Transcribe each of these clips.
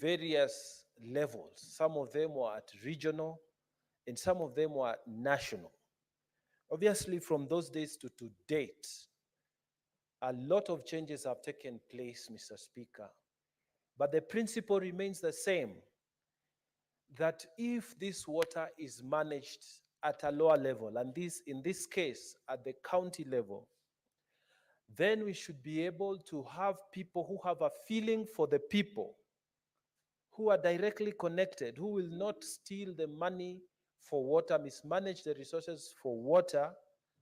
various levels. Some of them were at regional, and some of them were national. Obviously, from those days to date, a lot of changes have taken place, Mr. Speaker. But the principle remains the same, that if this water is managed at a lower level, and this, in this case, at the county level, then we should be able to have people who have a feeling for the people, who are directly connected, who will not steal the money for water, mismanage the resources for water,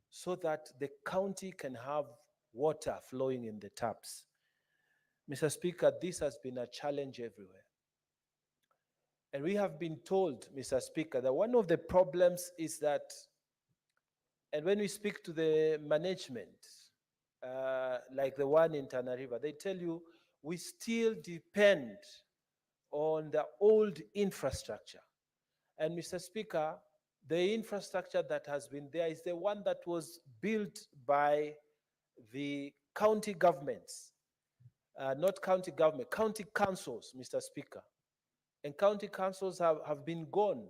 so that the county can have water flowing in the taps. Mr. Speaker, this has been a challenge everywhere. And we have been told, Mr. Speaker, that one of the problems is that, and when we speak to the management, like the one in Tana River, they tell you we still depend on the old infrastructure. And Mr. Speaker, the infrastructure that has been there is the one that was built by the county governments, not county government, county councils, Mr. Speaker. And county councils have been gone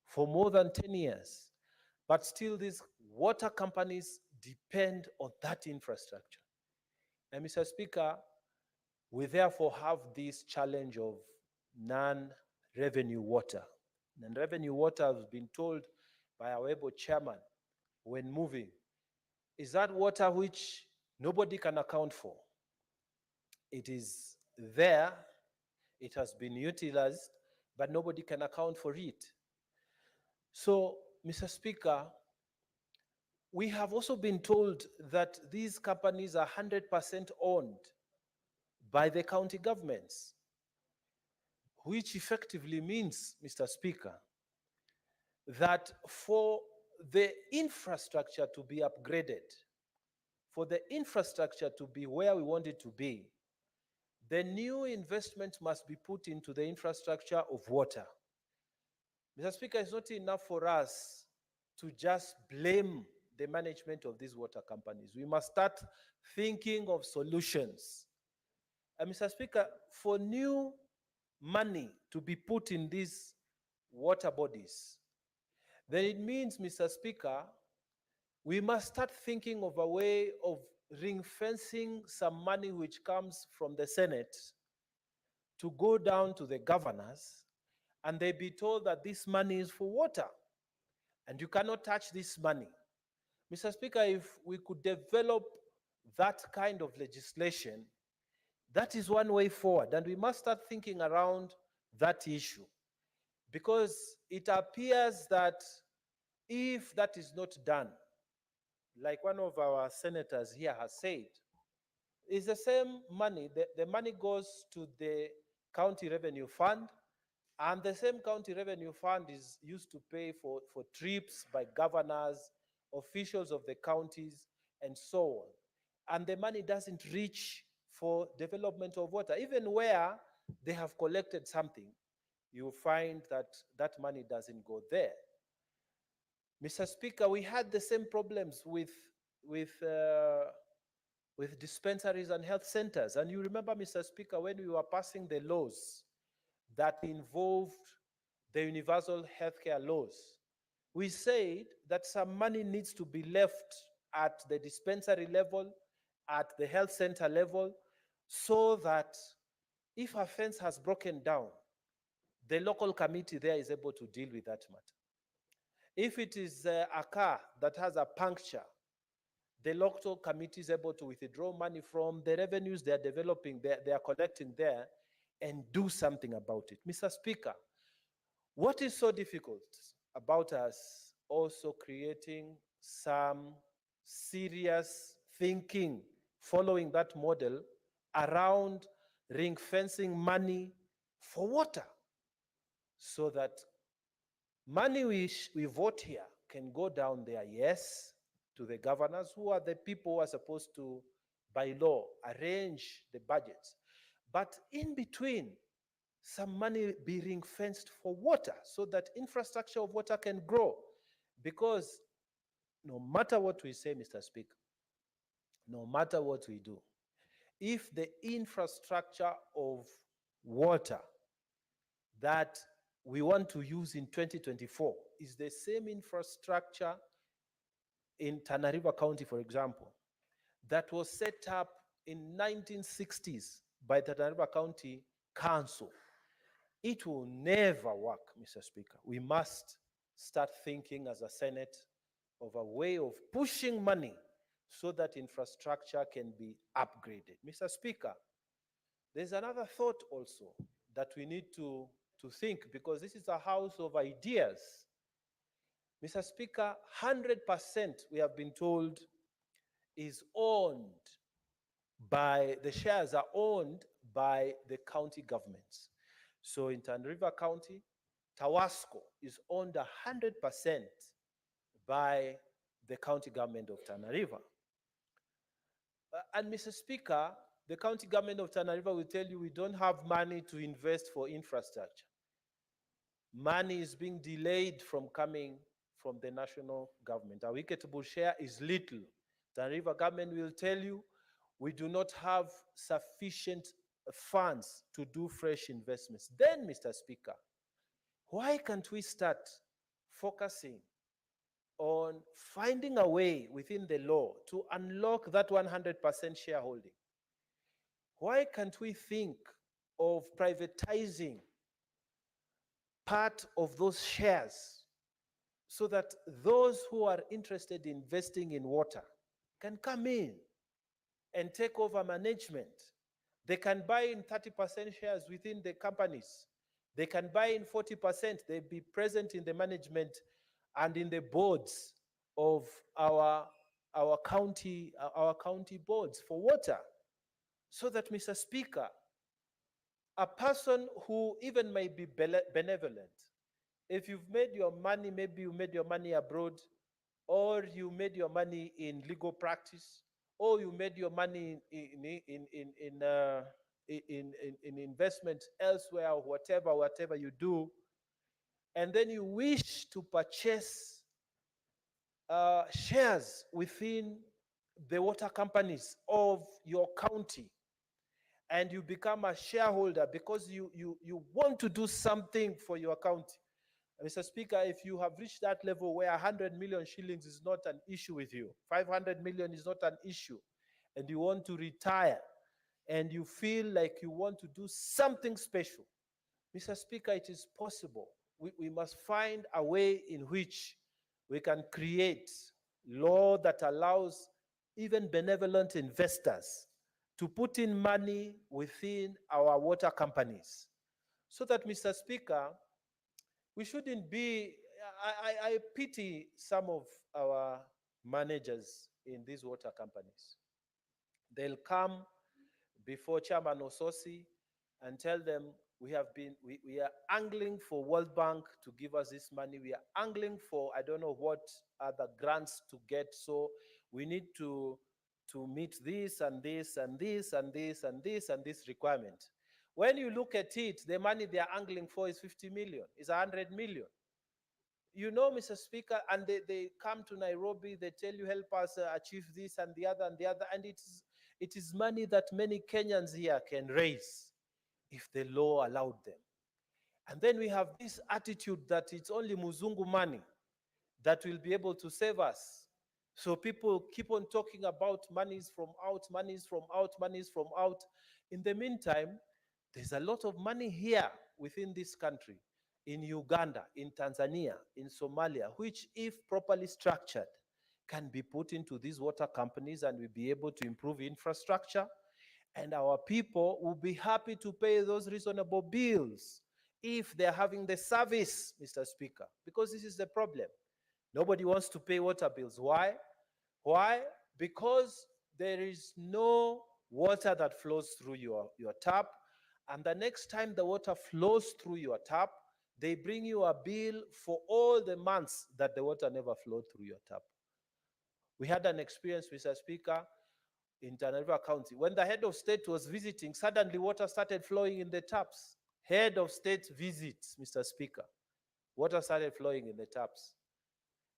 for more than 10 years. But still, these water companies depend on that infrastructure. And Mr. Speaker, we therefore have this challenge of non-revenue water. Non-revenue water has been told by our able chairman when moving, is that water which nobody can account for. It is there, it has been utilized, but nobody can account for it. So, Mr. Speaker, we have also been told that these companies are 100% owned by the county governments, which effectively means, Mr. Speaker, that for the infrastructure to be upgraded, for the infrastructure to be where we want it to be, the new investment must be put into the infrastructure of water. Mr. Speaker, it's not enough for us to just blame the management of these water companies. We must start thinking of solutions. And Mr. Speaker, for new money to be put in these water bodies, then it means, Mr. Speaker, we must start thinking of a way of ring-fencing some money which comes from the Senate to go down to the governors, and they be told that this money is for water, and you cannot touch this money. Mr. Speaker, if we could develop that kind of legislation, that is one way forward, and we must start thinking around that issue. Because it appears that if that is not done, like one of our senators here has said, it's the same money, the money goes to the county revenue fund, and the same county revenue fund is used to pay for trips by governors, officials of the counties, and so on. And the money doesn't reach for development of water. Even where they have collected something, you find that that money doesn't go there. Mr. Speaker, we had the same problems with dispensaries and health centers. And you remember, Mr. Speaker, when we were passing the laws that involved the universal healthcare laws, we said that some money needs to be left at the dispensary level, at the health center level, so that if a fence has broken down, the local committee there is able to deal with that matter. If it is a car that has a puncture, the local committee is able to withdraw money from the revenues they are developing, they are collecting there, and do something about it. Mr. Speaker, what is so difficult about us also creating some serious thinking following that model around ring fencing money for water, so that money we vote here can go down there, yes, to the governors, who are the people who are supposed to, by law, arrange the budgets. But in between, some money be ring-fenced for water, so that infrastructure of water can grow. Because no matter what we say, Mr. Speaker, no matter what we do, if the infrastructure of water that we want to use in 2024 is the same infrastructure in Tana River County, for example, that was set up in 1960s by the Tana River County Council. It will never work, Mr. Speaker. We must start thinking as a Senate of a way of pushing money so that infrastructure can be upgraded. Mr. Speaker, there's another thought also that we need to think, because this is a house of ideas. Mr. Speaker, 100% we have been told is owned by, the shares are owned by the county governments. So in Tana River County, Tawasco is owned 100% by the county government of Tana River. And Mr. Speaker, the county government of Tana River will tell you we don't have money to invest for infrastructure. Money is being delayed from coming from the national government. Our equitable share is little. Tana River government will tell you we do not have sufficient funds to do fresh investments. Then, Mr. Speaker, why can't we start focusing on finding a way within the law to unlock that 100% shareholding? Why can't we think of privatizing part of those shares so that those who are interested in investing in water can come in and take over management? They can buy in 30% shares within the companies. They can buy in 40%. They'll be present in the management and in the boards of our county boards for water. So that, Mr. Speaker, a person who even may be benevolent, if you've made your money, maybe you made your money abroad, or you made your money in legal practice, or you made your money in investment elsewhere, or whatever you do, and then you wish to purchase shares within the water companies of your county, and you become a shareholder because you want to do something for your county. Mr. Speaker, if you have reached that level where 100 million shillings is not an issue with you, 500 million is not an issue, and you want to retire, and you feel like you want to do something special, Mr. Speaker, it is possible. We must find a way in which we can create law that allows even benevolent investors to put in money within our water companies. So that, Mr. Speaker, we shouldn't be, I pity some of our managers in these water companies. They'll come before Chairman Ososi and tell them we are angling for World Bank to give us this money. We are angling for, I don't know what other grants to get. So we need to meet this and this and this and this and this and this requirement. When you look at it, the money they are angling for is 50 million, is 100 million. You know, Mr. Speaker, and they come to Nairobi, they tell you, help us achieve this and the other, and it is money that many Kenyans here can raise if the law allowed them. And then we have this attitude that it's only Muzungu money that will be able to save us. So people keep on talking about monies from out, monies from out, monies from out. In the meantime, there's a lot of money here within this country, in Uganda, in Tanzania, in Somalia, which, if properly structured, can be put into these water companies, and we'll be able to improve infrastructure, and our people will be happy to pay those reasonable bills if they're having the service, Mr. Speaker, because this is the problem. Nobody wants to pay water bills. Why? Why? Because there is no water that flows through your tap, and the next time the water flows through your tap, they bring you a bill for all the months that the water never flowed through your tap. We had an experience, Mr. Speaker, in Tana River County. When the head of state was visiting, suddenly water started flowing in the taps. Head of state visits, Mr. Speaker. Water started flowing in the taps.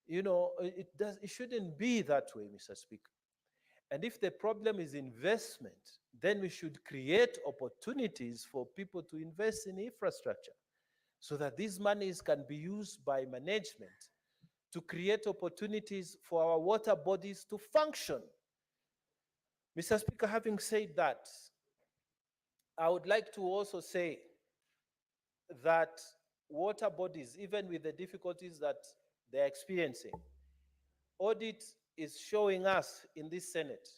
You know, it shouldn't be that way, Mr. Speaker. And if the problem is investment, then we should create opportunities for people to invest in infrastructure. so that these monies can be used by management to create opportunities for our water bodies to function. Mr. Speaker, having said that, I would like to also say that water bodies, even with the difficulties that they're experiencing, audit is showing us in this Senate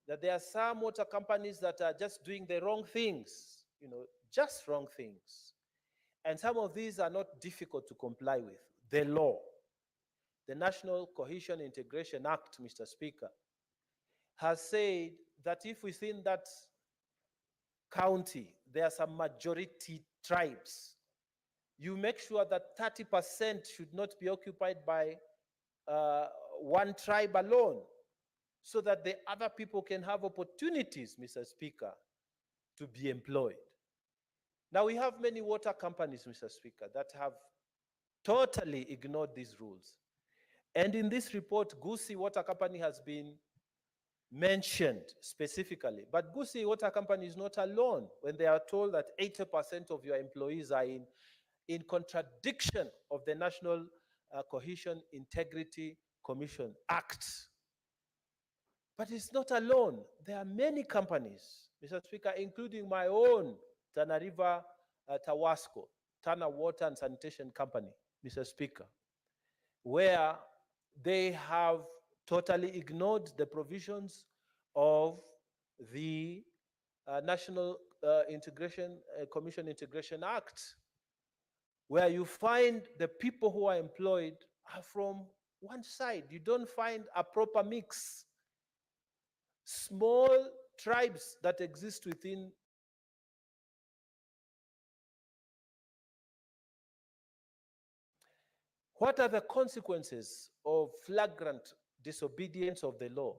that there are some water companies that are just doing the wrong things, just wrong things. And some of these are not difficult to comply with. The law, the National Cohesion Integration Act, Mr. Speaker, has said that if within that county there are some majority tribes, you make sure that 30% should not be occupied by one tribe alone, so that the other people can have opportunities, Mr. Speaker, to be employed. Now, we have many water companies, Mr. Speaker, that have totally ignored these rules. And in this report, Gusii Water Company has been mentioned specifically. But Gusii Water Company is not alone when they are told that 80% of your employees are in contradiction of the National Cohesion Integrity Commission Act. But it's not alone. There are many companies, Mr. Speaker, including my own Tana River Tawasco, Tana Water and Sanitation Company, Mr. Speaker, where they have totally ignored the provisions of the National Commission Integration Act, where you find the people who are employed are from one side. You don't find a proper mix. Small tribes that exist within what are the consequences of flagrant disobedience of the law?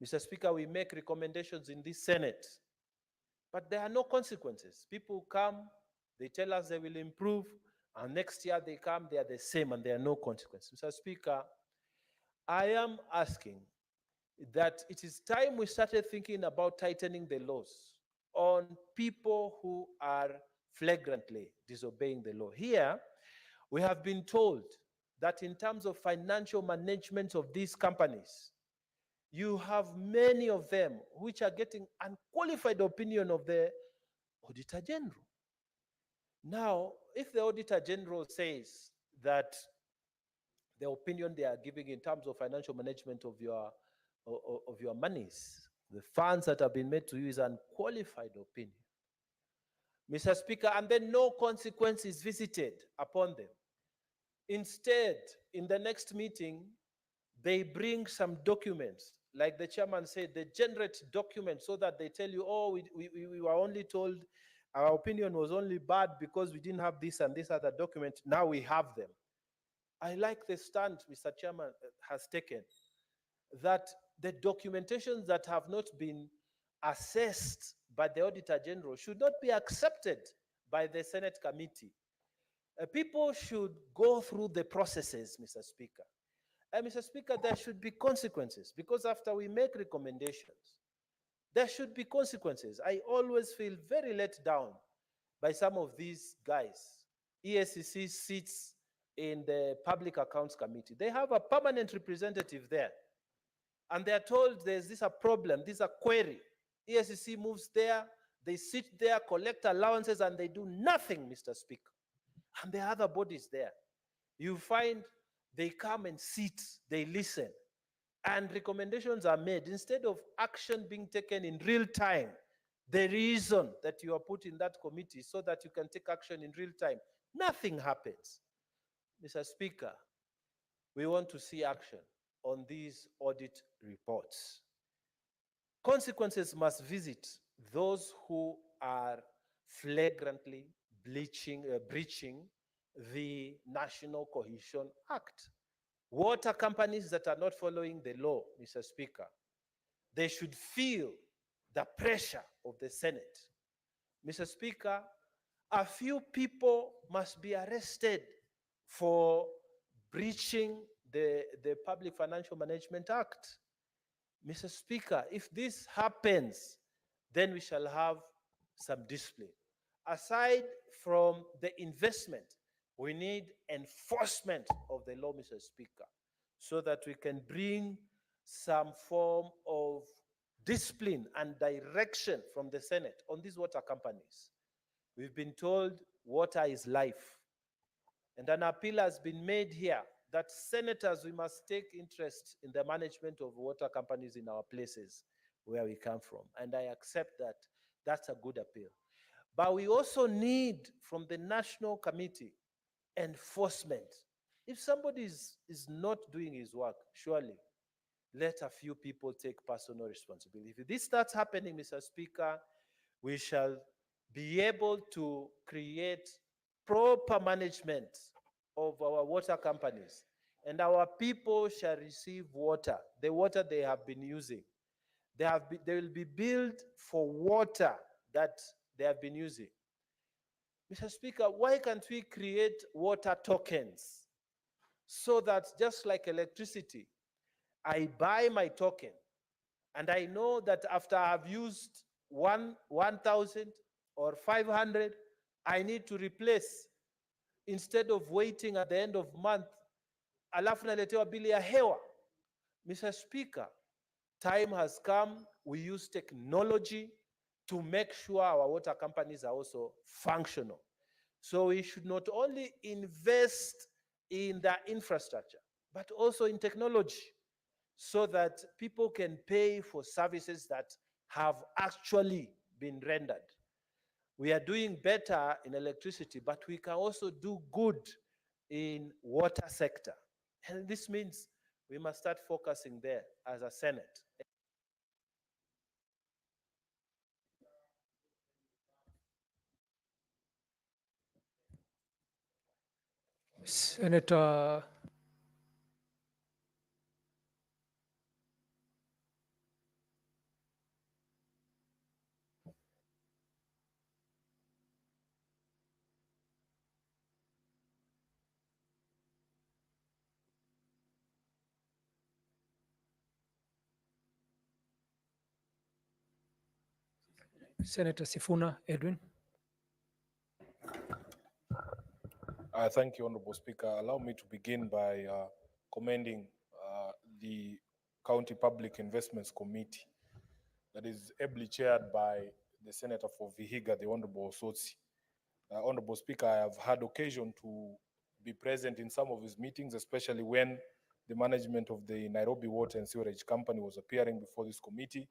Mr. Speaker, we make recommendations in this Senate, but there are no consequences. People come, they tell us they will improve, and next year they come, they are the same, and there are no consequences. Mr. Speaker, I am asking that it is time we started thinking about tightening the laws on people who are flagrantly disobeying the law. Here, we have been told that in terms of financial management of these companies, you have many of them which are getting unqualified opinion of the Auditor General. Now, if the Auditor General says that the opinion they are giving in terms of financial management of your monies, the funds that have been made to you, is unqualified opinion, Mr. Speaker, and then no consequence is visited upon them. Instead, in the next meeting, they bring some documents, like the chairman said, they generate documents so that they tell you, oh, we were only told, our opinion was only bad because we didn't have this and this other document. Now we have them. I like the stand Mr. Chairman has taken, that the documentations that have not been assessed by the Auditor General should not be accepted by the Senate committee. People should go through the processes, Mr. Speaker. And Mr. Speaker, there should be consequences, because after we make recommendations, there should be consequences. I always feel very let down by some of these guys. ESCC sits in the Public Accounts Committee. They have a permanent representative there. And they are told there's this a problem, this a query. ESCC moves there, they sit there, collect allowances, and they do nothing, Mr. Speaker. And there are other bodies there. You find they come and sit, they listen, and recommendations are made. Instead of action being taken in real time, the reason that you are put in that committee so that you can take action in real time, nothing happens. Mr. Speaker, we want to see action on these audit reports. Consequences must visit those who are flagrantly breaching the National Cohesion Act. Water companies that are not following the law, Mr. Speaker, they should feel the pressure of the Senate. Mr. Speaker, a few people must be arrested for breaching the Public Financial Management Act. Mr. Speaker, if this happens, then we shall have some discipline. Aside from the investment, we need enforcement of the law, Mr. Speaker, so that we can bring some form of discipline and direction from the Senate on these water companies. We've been told water is life. And an appeal has been made here that senators, we must take interest in the management of water companies in our places where we come from. And I accept that that's a good appeal. But we also need from the National Committee enforcement. If somebody is not doing his work, surely let a few people take personal responsibility. If this starts happening, Mr. Speaker, we shall be able to create proper management of our water companies, and our people shall receive water, the water they have been using. They will be billed for water that they have been using. Mr. Speaker, why can't we create water tokens so that just like electricity, I buy my token and I know that after I've used 1,000 or 500, I need to replace instead of waiting at the end of month, alafu naletewa bili ya hewa. Mr. Speaker, time has come, we use technology to make sure our water companies are also functional. So we should not only invest in the infrastructure, but also in technology so that people can pay for services that have actually been rendered. We are doing better in electricity, but we can also do good in water sector. And this means we must start focusing there as a Senate. Senator Senator Sifuna Edwin. Thank you, Honorable Speaker. Allow me to begin by commending the County Public Investments Committee that is ably chaired by the Senator for Vihiga, the Honorable Osotsi. Honorable Speaker, I have had occasion to be present in some of his meetings, especially when the management of the Nairobi Water and Sewerage Company was appearing before this committee.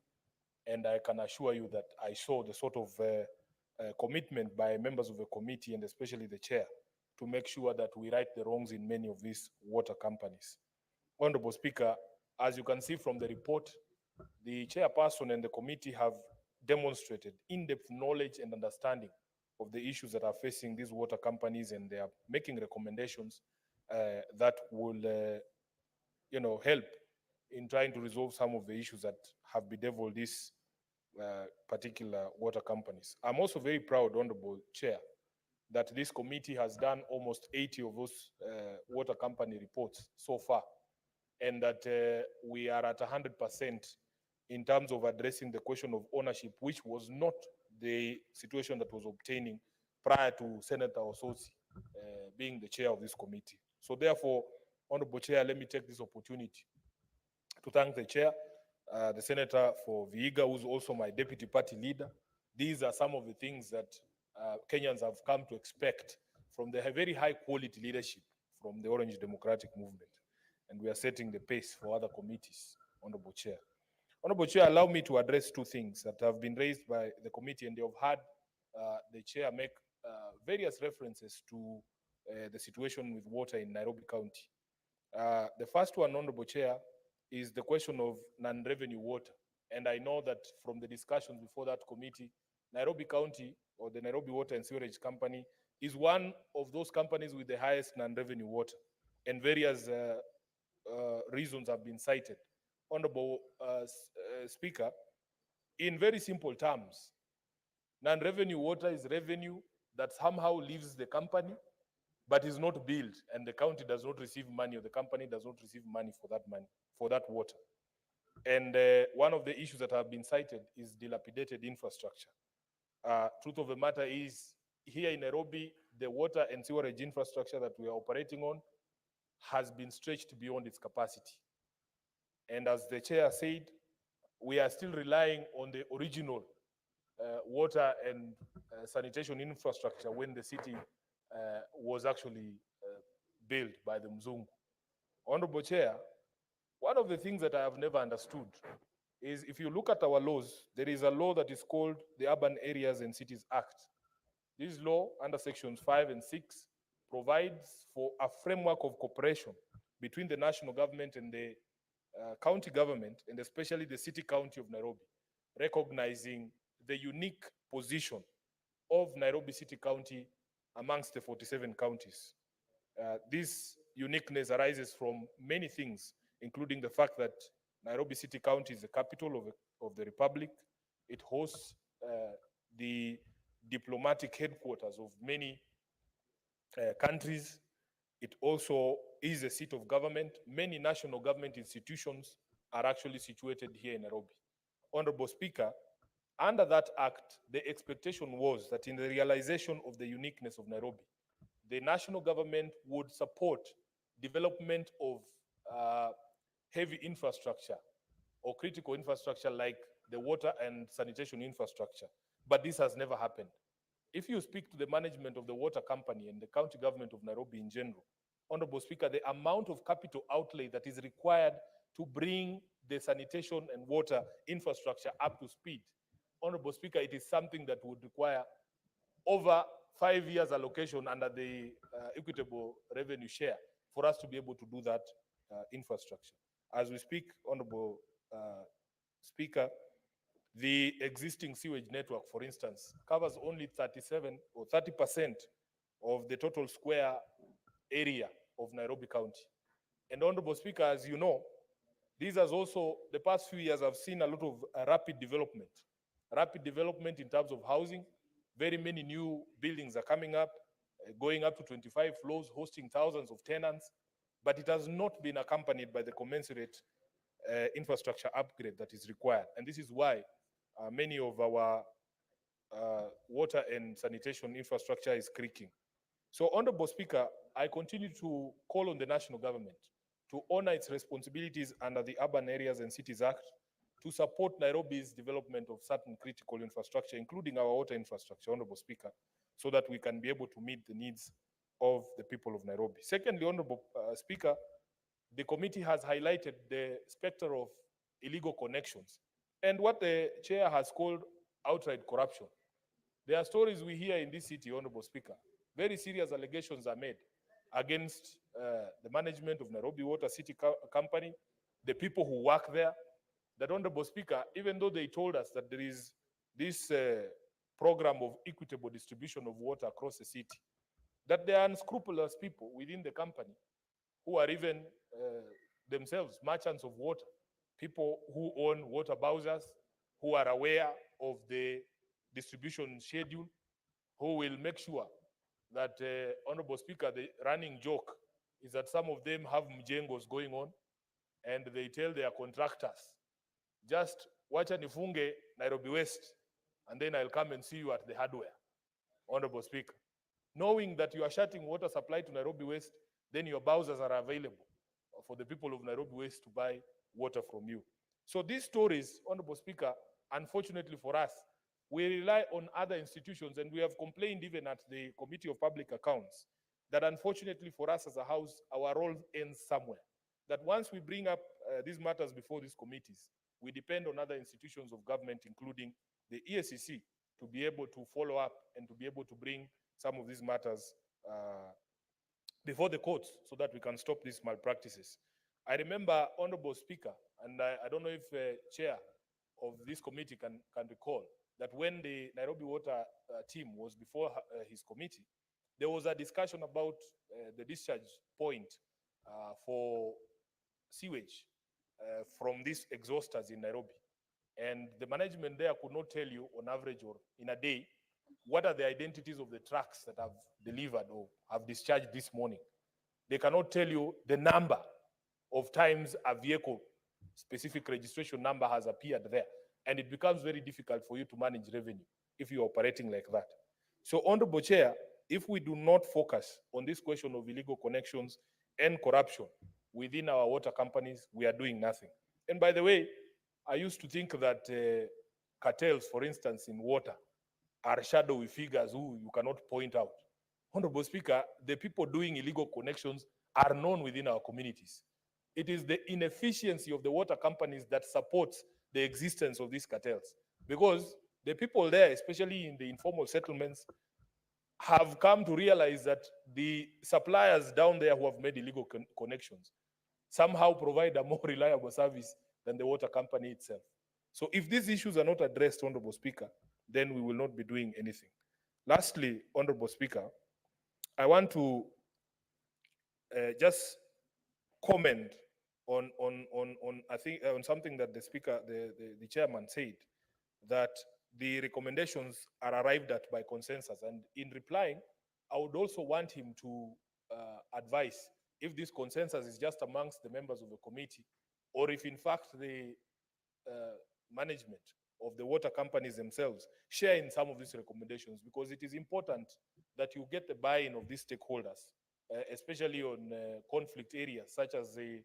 And I can assure you that I saw the sort of commitment by members of the committee and especially the chair to make sure that we right the wrongs in many of these water companies. Honorable Speaker, as you can see from the report, the chairperson and the committee have demonstrated in-depth knowledge and understanding of the issues that are facing these water companies, and they are making recommendations that will help in trying to resolve some of the issues that have bedeviled these particular water companies. I'm also very proud, Honorable Chair, that this committee has done almost 80 of those water company reports so far, and that we are at 100% in terms of addressing the question of ownership, which was not the situation that was obtaining prior to Senator Osotsi being the chair of this committee. So therefore, Honorable Chair, let me take this opportunity to thank the chair, the Senator for Vihiga, who's also my deputy party leader. These are some of the things that Kenyans have come to expect from the very high quality leadership from the Orange Democratic Movement. And we are setting the pace for other committees, Honorable Chair. Honorable Chair, allow me to address two things that have been raised by the committee, and they have had the chair make various references to the situation with water in Nairobi County. The first one, Honorable Chair, is the question of non-revenue water. And I know that from the discussions before that committee, Nairobi County, or the Nairobi Water and Sewerage Company, is one of those companies with the highest non-revenue water. And various reasons have been cited. Honorable Speaker, in very simple terms, non-revenue water is revenue that somehow leaves the company but is not billed, and the county does not receive money, or the company does not receive money for that water. And one of the issues that have been cited is dilapidated infrastructure. Truth of the matter is, here in Nairobi, the water and sewerage infrastructure that we are operating on has been stretched beyond its capacity. And as the chair said, we are still relying on the original water and sanitation infrastructure when the city was actually built by the Mzungu. Honorable Chair, one of the things that I have never understood is if you look at our laws, there is a law that is called the Urban Areas and Cities Act. This law, under sections 5 and 6, provides for a framework of cooperation between the national government and the county government, and especially the city county of Nairobi, recognizing the unique position of Nairobi City County amongst the 47 counties. This uniqueness arises from many things, including the fact that Nairobi City County is the capital of the Republic. It hosts the diplomatic headquarters of many countries. It also is a seat of government. Many national government institutions are actually situated here in Nairobi. Honorable Speaker, under that act, the expectation was that in the realization of the uniqueness of Nairobi, the national government would support development of heavy infrastructure or critical infrastructure like the water and sanitation infrastructure. But this has never happened. If you speak to the management of the water company and the county government of Nairobi in general, Honorable Speaker, the amount of capital outlay that is required to bring the sanitation and water infrastructure up to speed, Honorable Speaker, it is something that would require over 5 years allocation under the equitable revenue share for us to be able to do that infrastructure. As we speak, Honorable Speaker, the existing sewage network, for instance, covers only 37 or 30% of the total square area of Nairobi County. And Honorable Speaker, as you know, these has also, the past few years, I've seen a lot of rapid development in terms of housing. Very many new buildings are coming up, going up to 25 floors, hosting thousands of tenants, but it has not been accompanied by the commensurate infrastructure upgrade that is required. And this is why many of our water and sanitation infrastructure is creaking. So, Honorable Speaker, I continue to call on the national government to honor its responsibilities under the Urban Areas and Cities Act to support Nairobi's development of certain critical infrastructure, including our water infrastructure, Honorable Speaker, so that we can be able to meet the needs of the people of Nairobi. Secondly, Honorable Speaker, the committee has highlighted the specter of illegal connections and what the chair has called outright corruption. There are stories we hear in this city, Honorable Speaker. Very serious allegations are made against the management of Nairobi Water City Company, the people who work there, that, Honorable Speaker, even though they told us that there is this program of equitable distribution of water across the city, that there are unscrupulous people within the company who are even themselves merchants of water, people who own water bowsers, who are aware of the distribution schedule, who will make sure that, Honorable Speaker, the running joke is that some of them have mjengos going on and they tell their contractors, just wacha nifunge Nairobi West and then I'll come and see you at the hardware, Honorable Speaker. Knowing that you are shutting water supply to Nairobi West, then your bowsers are available for the people of Nairobi West to buy water from you. So these stories, Honorable Speaker, unfortunately for us, we rely on other institutions, and we have complained even at the Committee of Public Accounts that unfortunately for us as a house, our role ends somewhere. That once we bring up these matters before these committees, we depend on other institutions of government, including the EACC, to be able to follow up and to be able to bring some of these matters before the courts so that we can stop these malpractices. I remember, Honorable Speaker, and I don't know if Chair of this committee can recall, that when the Nairobi Water team was before his committee, there was a discussion about the discharge point for sewage from these exhausters in Nairobi. And the management there could not tell you on average or in a day what are the identities of the trucks that have delivered or have discharged this morning. They cannot tell you the number of times a vehicle specific registration number has appeared there. And it becomes very difficult for you to manage revenue if you're operating like that. So, Honorable Chair, if we do not focus on this question of illegal connections and corruption within our water companies, we are doing nothing. And by the way, I used to think that cartels, for instance, in water, are shadowy figures who you cannot point out. Honorable Speaker, the people doing illegal connections are known within our communities. It is the inefficiency of the water companies that supports the existence of these cartels. Because the people there, especially in the informal settlements, have come to realize that the suppliers down there who have made illegal connections somehow provide a more reliable service than the water company itself. So if these issues are not addressed, Honorable Speaker, then we will not be doing anything. Lastly, Honorable Speaker, I want to just comment on I think on something that the speaker, the chairman said, that the recommendations are arrived at by consensus. And in replying, I would also want him to advise if this consensus is just amongst the members of the committee, or if in fact the uh, management of the water companies themselves share in some of these recommendations, because it is important that you get the buy-in of these stakeholders, especially on conflict areas such as the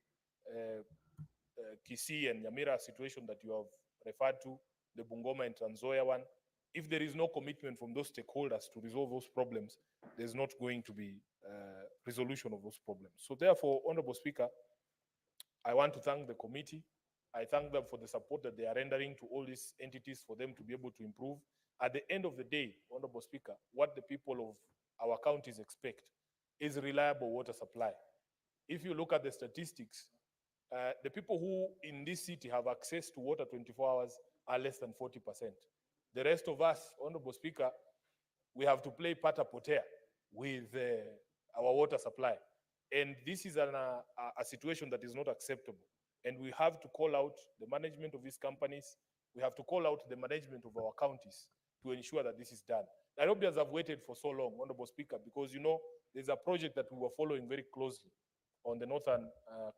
Kisii and Nyamira situation that you have referred to, the Bungoma and Trans Nzoia one. If there is no commitment from those stakeholders to resolve those problems, there's not going to be resolution of those problems. So therefore, Honorable Speaker, I want to thank the committee. I thank them for the support that they are rendering to all these entities for them to be able to improve. At the end of the day, Honorable Speaker, what the people of our counties expect is reliable water supply. If you look at the statistics, the people who in this city have access to water 24 hours are less than 40%. The rest of us, Honorable Speaker, we have to play pata potea with our water supply. And this is a situation that is not acceptable. And we have to call out the management of these companies. We have to call out the management of our counties to ensure that this is done. Nairobians have waited for so long, Honorable Speaker, because you know there's a project that we were following very closely on the northern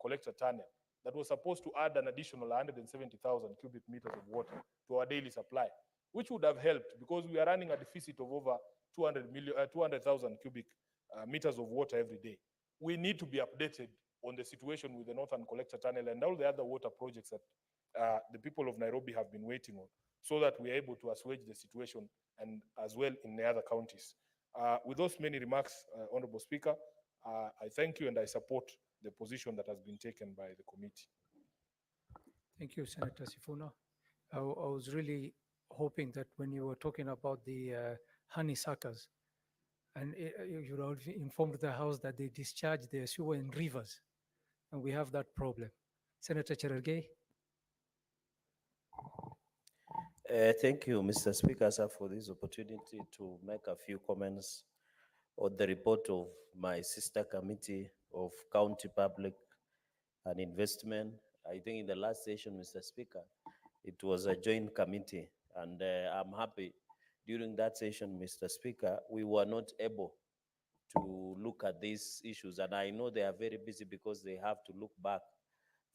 collector tunnel that was supposed to add an additional 170,000 cubic meters of water to our daily supply, which would have helped because we are running a deficit of over 200,000 cubic meters of water every day. We need to be updated on the situation with the northern collector tunnel and all the other water projects that the people of Nairobi have been waiting on, so that we are able to assuage the situation and as well in the other counties. With those many remarks, Honorable Speaker, I thank you and I support the position that has been taken by the committee. Thank you, Senator Sifuna. I was really hoping that when you were talking about the honeysuckers, and you would have informed the House that they discharge their sewer in rivers, and we have that problem. Senator Cherargei? Thank you, Mr. Speaker, sir, for this opportunity to make a few comments on the report of my sister committee of County Public and Investment. I think in the last session, Mr. Speaker, it was a joint committee, and I'm happy during that session, Mr. Speaker, we were not able to look at these issues, and I know they are very busy because they have to look back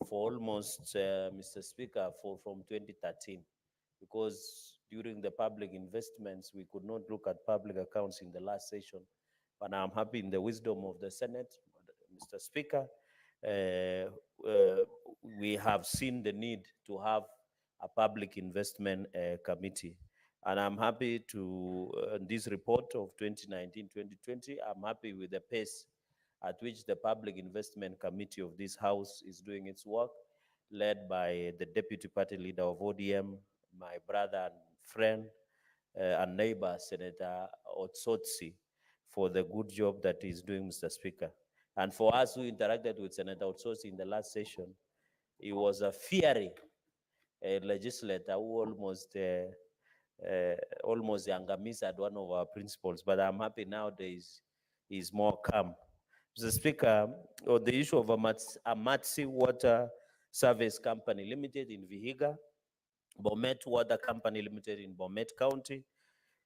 for almost, Mr. Speaker, from 2013, because during the public investments, we could not look at public accounts in the last session. But I'm happy in the wisdom of the Senate, Mr. Speaker, we have seen the need to have a public investment committee. And I'm happy to, this report of 2019-2020, I'm happy with the pace at which the Public Investment Committee of this House is doing its work, led by the Deputy Party Leader of ODM, my brother and friend and neighbor, Senator Otsotsi, for the good job that he's doing, Mr. Speaker. And for us who interacted with Senator Otsotsi in the last session, he was a fiery legislator who almost angamised one of our principals, but I'm happy nowadays he's more calm. Mr. Speaker, on the issue of Amatsi Water Service Company Limited in Vihiga, Bomet Water Company Limited in Bomet County,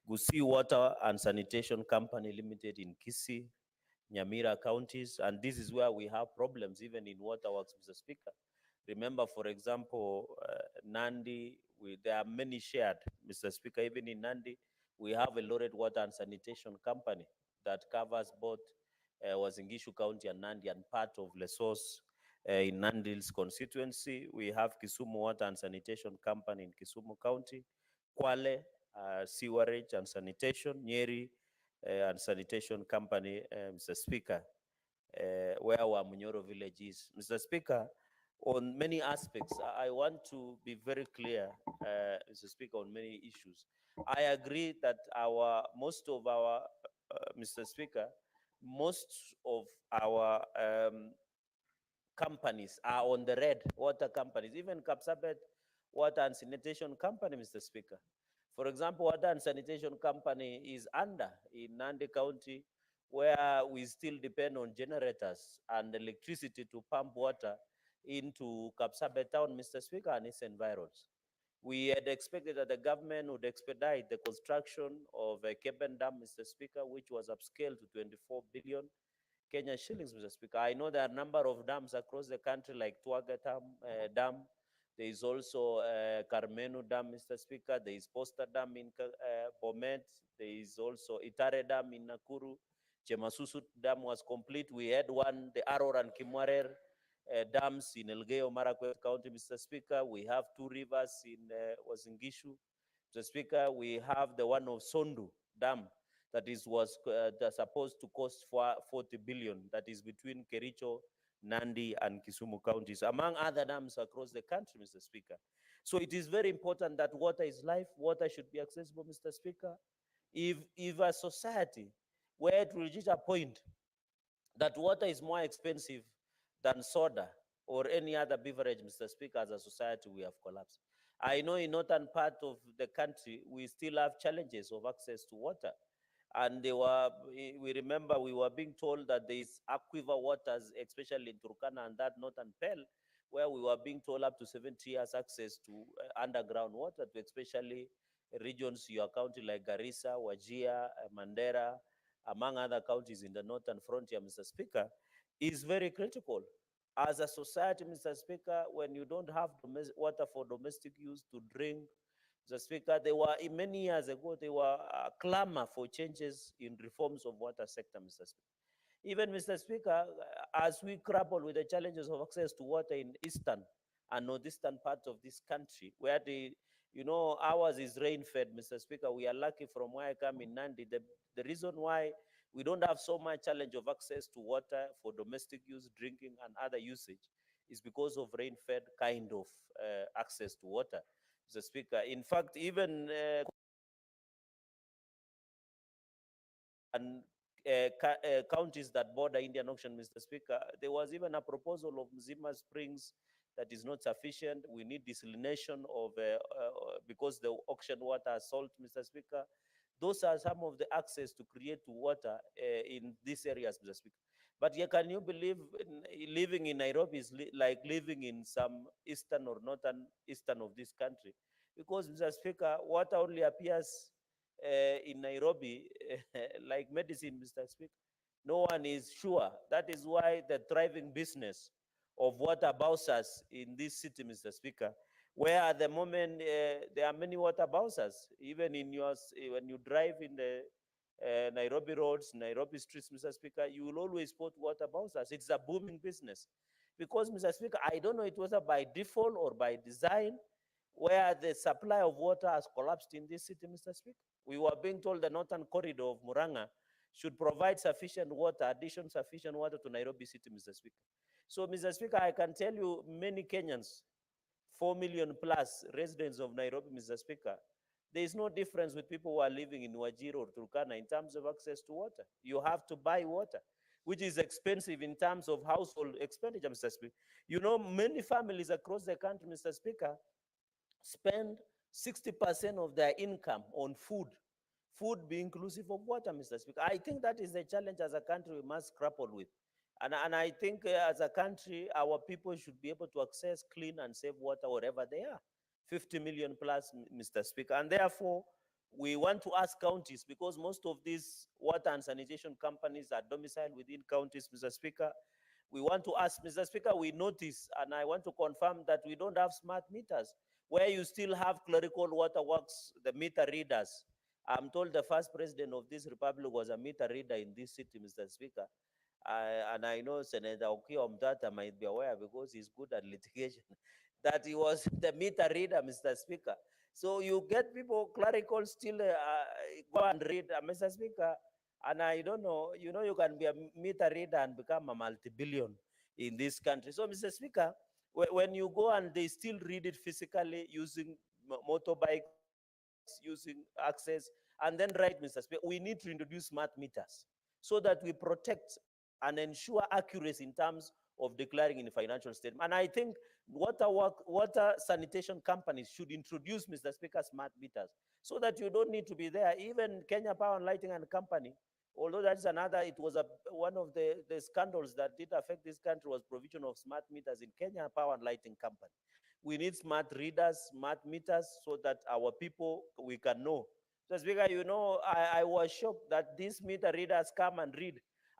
Gusii Water and Sanitation Company Limited in Kisii, Nyamira counties, and this is where we have problems even in waterworks, Mr. Speaker. Remember, for example, Nandi, there are many shared, Mr. Speaker, even in Nandi, We have a Laureate Water and Sanitation Company that covers both Wazingishu County and Nandi and part of Lesos in Nandi's constituency. We have Kisumu Water and Sanitation Company in Kisumu County, Kwale Sewerage and Sanitation, Nyeri and Sanitation Company, Mr. Speaker, where our Munyoro village is. Mr. Speaker, on many aspects, I want to be very clear, Mr. Speaker, on many issues. I agree that most of our, Mr. Speaker, most of our companies are on the red, water companies, even Kapsabet Water and Sanitation Company, Mr. Speaker. For example, Water and Sanitation Company is under in Nandi County, where we still depend on generators and electricity to pump water into Kapsabet town, Mr. Speaker, and its environs. We had expected that the government would expedite the construction of a Keben Dam, Mr. Speaker, which was upscaled to 24 billion Kenya shillings, Mr. Speaker. I know there are a number of dams across the country, like Tuaga Dam. There is also Carmenu Dam, Mr. Speaker. There is Posta Dam in Bomet. There is also Itare Dam in Nakuru. Chemasusu Dam was complete. We had one, the Aror and Kimwarer dams in Elgeyo Marakwet County, Mr. Speaker. We have two rivers in Wazingishu. Mr. Speaker, we have the one of Sondu Dam that was supposed to cost for 40 billion, that is between Kericho, Nandi, and Kisumu counties, among other dams across the country, Mr. Speaker. So it is very important that water is life, water should be accessible, Mr. Speaker. If a society where it will reach a point that water is more expensive than soda or any other beverage, Mr. Speaker, as a society, we have collapsed. I know in northern part of the country, we still have challenges of access to water. And we remember we were being told that there is aquifer waters, especially in Turkana and that northern Pel, where we were being told up to 70 years access to underground water, to especially regions, your county like Garissa, Wajir, Mandera, among other counties in the northern frontier, Mr. Speaker, is very critical. As a society, Mr. Speaker, when you don't have water for domestic use to drink, Mr. Speaker, there were, many years ago, there were clamor for changes in reforms of water sector, Mr. Speaker. Even, Mr. Speaker, as we grapple with the challenges of access to water in eastern and northeastern parts of this country, where ours is rain-fed, Mr. Speaker. We are lucky from where I come in Nandi. The reason why we don't have so much challenge of access to water for domestic use, drinking, and other usage is because of rain-fed kind of access to water, Mr. Speaker. In fact, even and counties that border Indian Ocean, Mr. Speaker, there was even a proposal of Mzima Springs that is not sufficient. We need desalination of because the auction water is salt, Mr. Speaker. Those are some of the access to create water in these areas, Mr. Speaker. But yeah, can you believe living in Nairobi is like living in some eastern or northern eastern of this country? Because, Mr. Speaker, water only appears in Nairobi like medicine, Mr. Speaker. No one is sure. That is why the thriving business of water bowsers in this city, Mr. Speaker, where at the moment there are many water bowsers, even in when you drive in the Nairobi roads, Nairobi streets, Mr. Speaker, you will always spot water bowsers. It's a booming business. Because, Mr. Speaker, I don't know it was by default or by design, where the supply of water has collapsed in this city, Mr. Speaker. We were being told the northern corridor of Muranga should provide sufficient water, sufficient water to Nairobi city, Mr. Speaker. So, Mr. Speaker, I can tell you many Kenyans, 4 million plus residents of Nairobi, Mr. Speaker, there is no difference with people who are living in Wajir or Turkana in terms of access to water. You have to buy water, which is expensive in terms of household expenditure, Mr. Speaker. You know, many families across the country, Mr. Speaker, spend 60% of their income on food. Food be inclusive of water, Mr. Speaker. I think that is a challenge as a country we must grapple with. And I think as a country, our people should be able to access clean and safe water wherever they are. 50 million plus, Mr. Speaker. And therefore, we want to ask counties, because most of these water and sanitation companies are domiciled within counties, Mr. Speaker. We want to ask, Mr. Speaker, we notice, and I want to confirm that we don't have smart meters, where you still have clerical waterworks, the meter readers, I'm told the first president of this republic was a meter reader in this city, Mr. Speaker. And I know Senator Okiya Omtata might be aware because he's good at litigation, that he was the meter reader, Mr. Speaker. So you get people, clerical still go and read, Mr. Speaker, and I don't know, you can be a meter reader and become a multi-billion in this country. So, Mr. Speaker, when you go and they still read it physically using motorbikes, using access, and then write, Mr. Speaker, we need to introduce smart meters so that we protect and ensure accuracy in terms of declaring in the financial statement. And I think water sanitation companies should introduce, Mr. Speaker, smart meters so that you don't need to be there. Even Kenya Power and Lighting and Company, although that's another, it was one of the scandals that did affect this country was provision of smart meters in Kenya Power and Lighting Company. We need smart readers, smart meters, so that our people, we can know. So Speaker, I was shocked that these meter readers come and read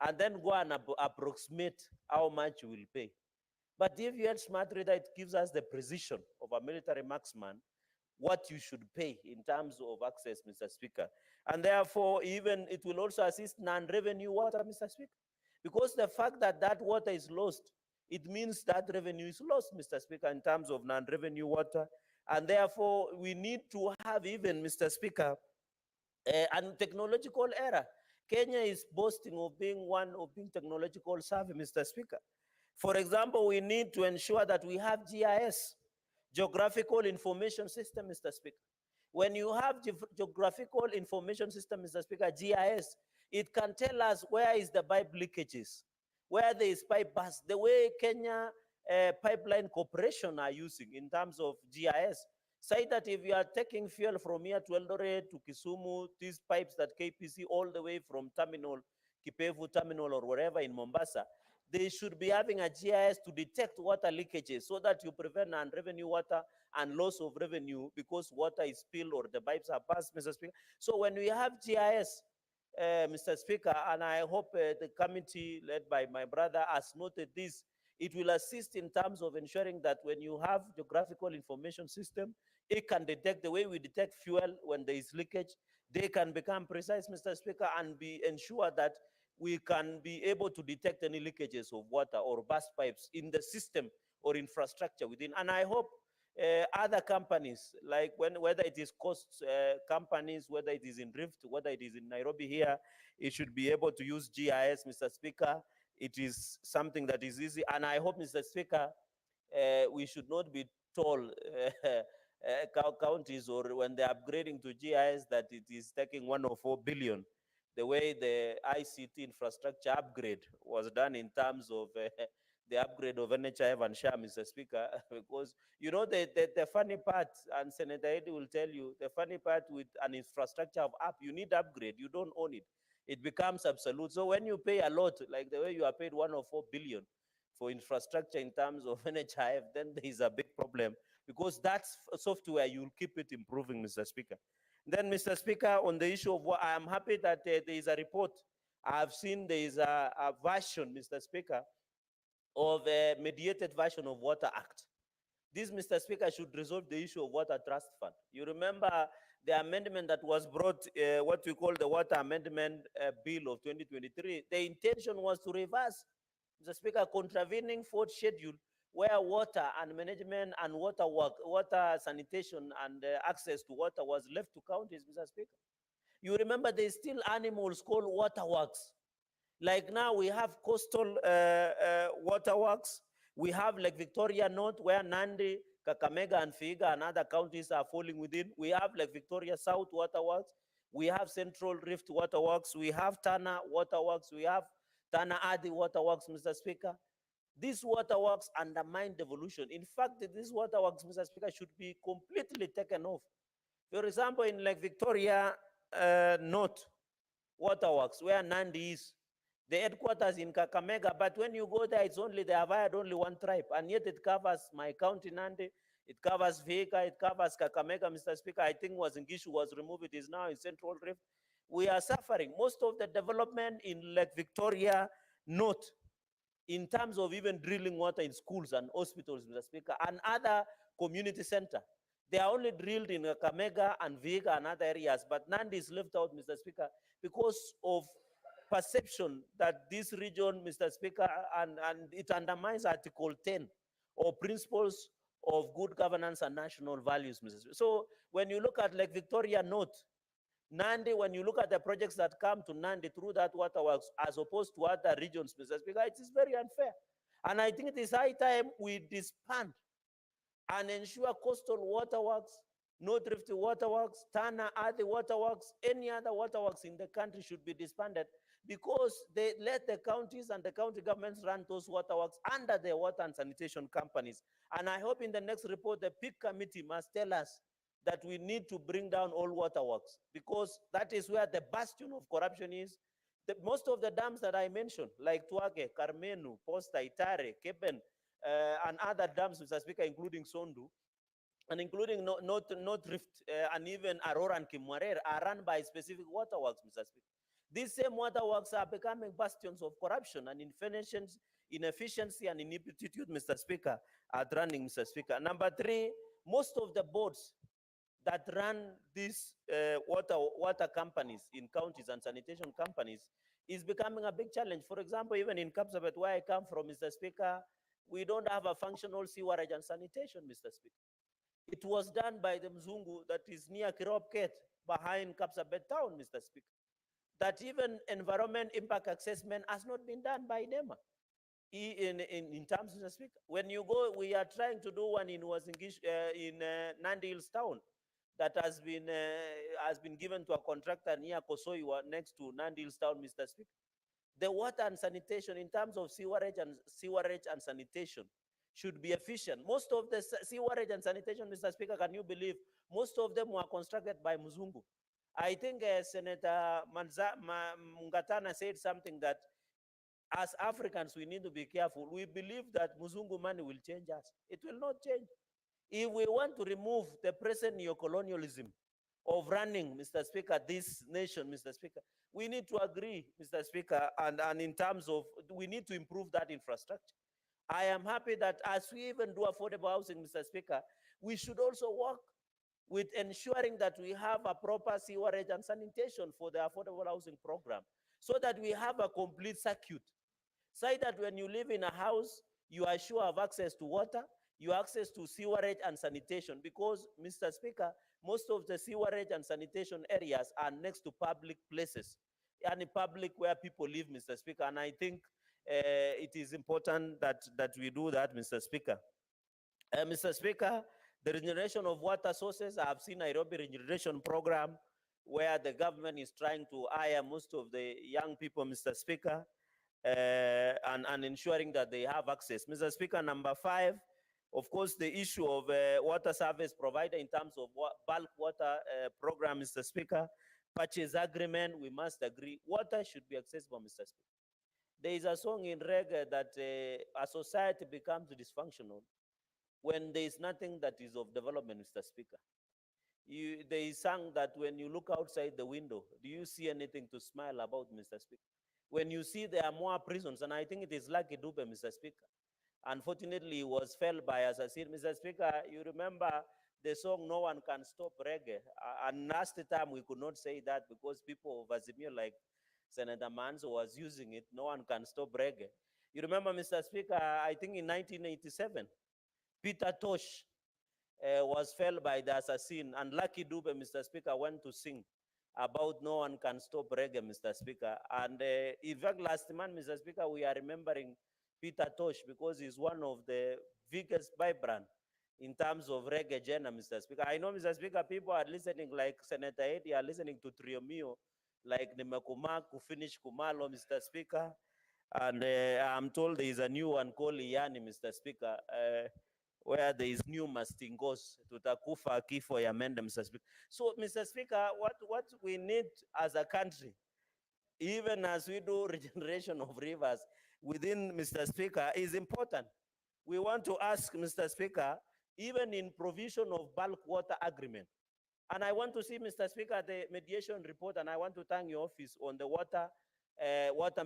and then go and approximate how much you will pay. But if you had smart reader, it gives us the precision of a military marksman, what you should pay in terms of access, Mr. Speaker. And therefore, even it will also assist non-revenue water, Mr. Speaker. Because the fact that that water is lost, it means that revenue is lost, Mr. Speaker, in terms of non-revenue water. And therefore, we need to have even, Mr. Speaker, and technological era. Kenya is boasting of being technological savvy, Mr. Speaker. For example, we need to ensure that we have GIS, Geographical Information System, Mr. Speaker. When you have Geographical Information System, Mr. Speaker, GIS, it can tell us where is the pipe leakages, where there is pipe burst, the way Kenya Pipeline Corporation are using in terms of GIS. Say that if you are taking fuel from here to Eldoret to Kisumu, these pipes that KPC all the way from terminal, Kipevu terminal or wherever in Mombasa, they should be having a GIS to detect water leakages so that you prevent non-revenue water and loss of revenue because water is spilled or the pipes are burst, Mr. Speaker. So when we have GIS, Mr. Speaker, and I hope the committee led by my brother has noted this, it will assist in terms of ensuring that when you have geographical information system, it can detect the way we detect fuel when there is leakage. They can become precise, Mr. Speaker, and ensure that we can be able to detect any leakages of water or burst pipes in the system or infrastructure within. And I hope other companies, like whether it is coast companies, whether it is in Rift, whether it is in Nairobi here, it should be able to use GIS, Mr. Speaker. It is something that is easy. And I hope, Mr. Speaker, we should not be told counties or when they're upgrading to GIS that it is taking 104 billion. The way the ICT infrastructure upgrade was done in terms of the upgrade of NHIF and SHA, Mr. Speaker, because the funny part, and Senator Eddie will tell you, the funny part with an infrastructure of app, you need upgrade, you don't own it. It becomes absolute. So when you pay a lot, like the way you are paid 104 billion for infrastructure in terms of NHIF, then there is a big problem because that's software, you'll keep it improving, Mr. Speaker. Then, Mr. Speaker, on the issue of what I am happy that there is a report. I've seen there is a version, Mr. Speaker, of a mediated version of Water Act. This, Mr. Speaker, should resolve the issue of Water Trust Fund. You remember the amendment that was brought, what we call the Water Amendment Bill of 2023. The intention was to reverse, Mr. Speaker, contravening fourth schedule where water and management and water sanitation and access to water was left to counties, Mr. Speaker. You remember there's still animals called waterworks. Like now we have coastal waterworks. We have Lake Victoria North where Nandi, Kakamega and Figa and other counties are falling within. We have Lake Victoria South waterworks. We have Central Rift waterworks. We have Tana waterworks. We have Tana Adi waterworks, Mr. Speaker. These waterworks undermine devolution. In fact, these waterworks, Mr. Speaker, should be completely taken off. For example, in Lake Victoria North waterworks, where Nandi is, the headquarters in Kakamega, but when you go there, they have hired only one tribe, and yet it covers my county, Nandi, it covers Vika, it covers Kakamega, Mr. Speaker. I think Ngishu was removed, it is now in Central Rift. We are suffering. Most of the development in Lake Victoria North, in terms of even drilling water in schools and hospitals, Mr. Speaker, and other community center, They are only drilled in Kakamega and Vihiga and other areas, but Nandi is left out, Mr. Speaker, because of perception that this region, Mr. Speaker, and it undermines Article 10 or principles of good governance and national values, Mr. Speaker. So when you look at Lake Victoria North, Nandi, when you look at the projects that come to Nandi through that waterworks as opposed to other regions, Mr. Speaker, it is very unfair. And I think it is high time we disband and ensure coastal waterworks, North Rift waterworks, Tana, other waterworks, any other waterworks in the country should be disbanded, because they let the counties and the county governments run those waterworks under the water and sanitation companies. And I hope in the next report, the PIC committee must tell us that we need to bring down all waterworks, because that is where the bastion of corruption is. Most of the dams that I mentioned, like Tuage, Karmenu, Posta, Itare, Keben, and other dams, Mr. Speaker, including Sondu, and including North Rift, and even Aurora and Kimwarer, are run by specific waterworks, Mr. Speaker. These same waterworks are becoming bastions of corruption and inefficiency and ineptitude, Mr. Speaker, at running, Mr. Speaker. Number three, most of the boards that run these water companies in counties and sanitation companies is becoming a big challenge. For example, even in Kapsabet, where I come from, Mr. Speaker, we don't have a functional sewerage and sanitation, Mr. Speaker. It was done by the Mzungu that is near Kiropket, behind Kapsabet town, Mr. Speaker. That even environment impact assessment has not been done by NEMA. In terms, Mr. Speaker, when you go, we are trying to do one in Nandi Hills town that has been given to a contractor near Kosoiwa next to Nandi Hills town, Mr. Speaker. The water and sanitation, in terms of sewerage and sanitation, should be efficient. Most of the sewerage and sanitation, Mr. Speaker, can you believe, most of them were constructed by Muzungu. I think Senator Mungatana said something that as Africans, we need to be careful. We believe that Muzungu money will change us. It will not change. If we want to remove the present neocolonialism of running, Mr. Speaker, this nation, Mr. Speaker, we need to agree, Mr. Speaker, and in terms of, we need to improve that infrastructure. I am happy that as we even do affordable housing, Mr. Speaker, we should also work with ensuring that we have a proper sewerage and sanitation for the affordable housing program, so that we have a complete circuit. So that when you live in a house, you are sure of access to water, you access to sewerage and sanitation, because, Mr. Speaker, most of the sewerage and sanitation areas are next to public places, and public where people live, Mr. Speaker. And I think it is important that we do that, Mr. Speaker. Mr. Speaker, the regeneration of water sources, I have seen Nairobi regeneration program, where the government is trying to hire most of the young people, Mr. Speaker, and ensuring that they have access. Mr. Speaker, number 5, of course, the issue of water service provider in terms of bulk water program, Mr. Speaker, purchase agreement, we must agree, water should be accessible, Mr. Speaker. There is a song in reggae that a society becomes dysfunctional when there is nothing that is of development, Mr. Speaker. There is song that when you look outside the window, do you see anything to smile about, Mr. Speaker? When you see there are more prisons, and I think it is Lucky Dube, Mr. Speaker. Unfortunately, he was felled by assassin. Mr. Speaker, you remember the song "No One Can Stop Reggae"? And last time we could not say that because people of Azimio, like Senator Manzo, was using it. No one can stop reggae. You remember, Mr. Speaker, I think in 1987, Peter Tosh was felled by the assassin, and Lucky Dube, Mr. Speaker, went to sing about no one can stop reggae, Mr. Speaker. And in fact, last month, Mr. Speaker, we are remembering Peter Tosh because he's one of the biggest vibrant in terms of reggae genre, Mr. Speaker. I know, Mr. Speaker, people are listening, like Senator Eddie are listening to Triomio, like Nimekuma, Kufinish Kumalo, Mr. Speaker. And I'm told there is a new one called Iyani, Mr. Speaker, where there is new mastingos, tutakufa kifo ya mende, Mr. Speaker. So, Mr. Speaker, what we need as a country, even as we do regeneration of rivers within, Mr. Speaker, is important. We want to ask, Mr. Speaker, even in provision of bulk water agreement. And I want to see, Mr. Speaker, the mediation report, and I want to thank your office on the water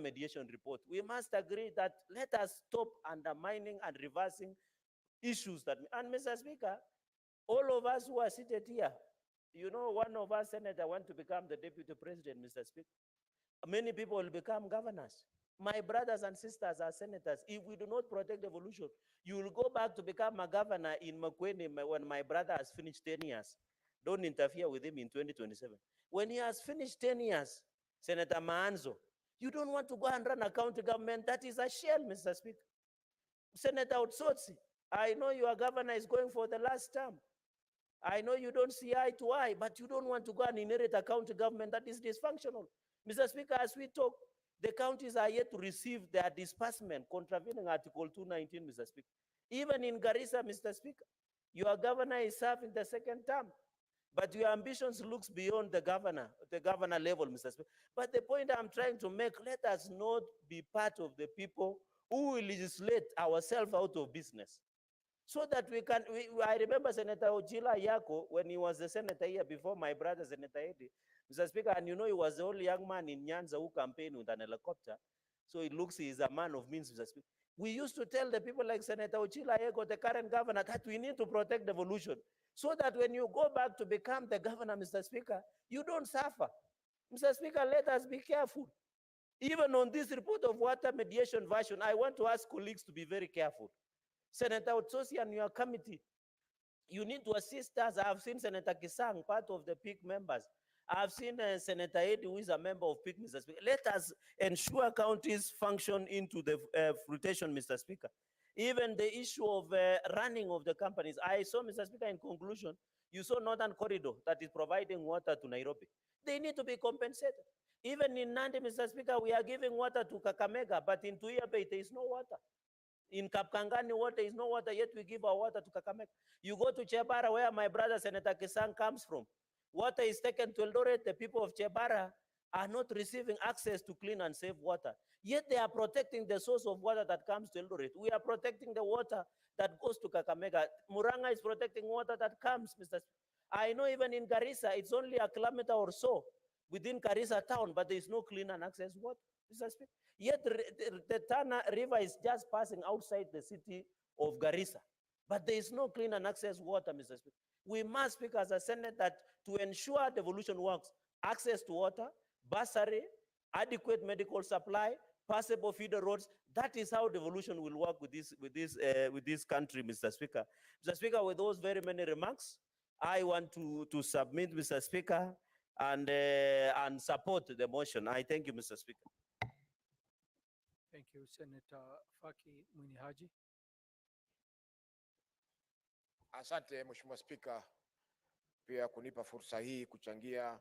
mediation report. We must agree that let us stop undermining and reversing issues that, and Mr. Speaker, All of us who are seated here, you know, one of us senator want to become the deputy president, Mr. Speaker. Many people will become governors. My brothers and sisters are senators. If we do not protect evolution, you will go back to become a governor in Makwene when my brother has finished 10 years. Don't interfere with him in 2027. When he has finished 10 years, Senator Maanzo, you don't want to go and run a county government. That is a shell, Mr. Speaker. Senator Otsotsi, I know your governor is going for the last term. I know you don't see eye to eye, but you don't want to go and inherit a county government that is dysfunctional. Mr. Speaker, as we talk, the counties are yet to receive their disbursement, contravening Article 219, Mr. Speaker. Even in Garissa, Mr. Speaker, your governor is serving the second term, but your ambitions looks beyond the governor level, Mr. Speaker. But the point I'm trying to make, let us not be part of the people who will legislate ourselves out of business. So that we can, I remember Senator Ojila Yako, when he was the senator here before my brother, Senator Eddie, Mr. Speaker, and you know he was the only young man in Nyanza who campaigned with an helicopter. So it looks he is a man of means, Mr. Speaker. We used to tell the people like Senator Ojila Yako, the current governor, that we need to protect devolution. So that when you go back to become the governor, Mr. Speaker, you don't suffer. Mr. Speaker, let us be careful. Even on this report of water mediation version, I want to ask colleagues to be very careful. Senator Otsosi and your committee, you need to assist us. I have seen Senator Kisang, part of the PIC members. I have seen Senator Eddie, who is a member of PIC, Mr. Speaker. Let us ensure counties function into the fruition, Mr. Speaker. Even the issue of running of the companies. I saw, Mr. Speaker, in conclusion, you saw Northern Corridor that is providing water to Nairobi. They need to be compensated. Even in Nandi, Mr. Speaker, we are giving water to Kakamega, but in Tuiabe, there is no water. In Kapkangani, water is no water, yet we give our water to Kakamega. You go to Chebara, where my brother Senator Kisang comes from. Water is taken to Eldoret. The people of Chebara are not receiving access to clean and safe water. Yet they are protecting the source of water that comes to Eldoret. We are protecting the water that goes to Kakamega. Muranga is protecting water that comes, Mr. I know even in Garissa, it's only a kilometer or so within Garissa town, but there is no clean and access water, Mr. Speaker. Yet the Tana River is just passing outside the city of Garissa, but there is no clean and access water, Mr. Speaker. We must speak as a Senate that to ensure devolution works, access to water, bursary, adequate medical supply, passable feeder roads. That is how devolution will work with this country, Mr. Speaker. Mr. Speaker, with those very many remarks, I want to submit, Mr. Speaker, and support the motion. I thank you, Mr. Speaker. Thank you, Senator Faki Mwinihaji. Asante Mheshimiwa Spika pia kunipa fursa hii kuchangia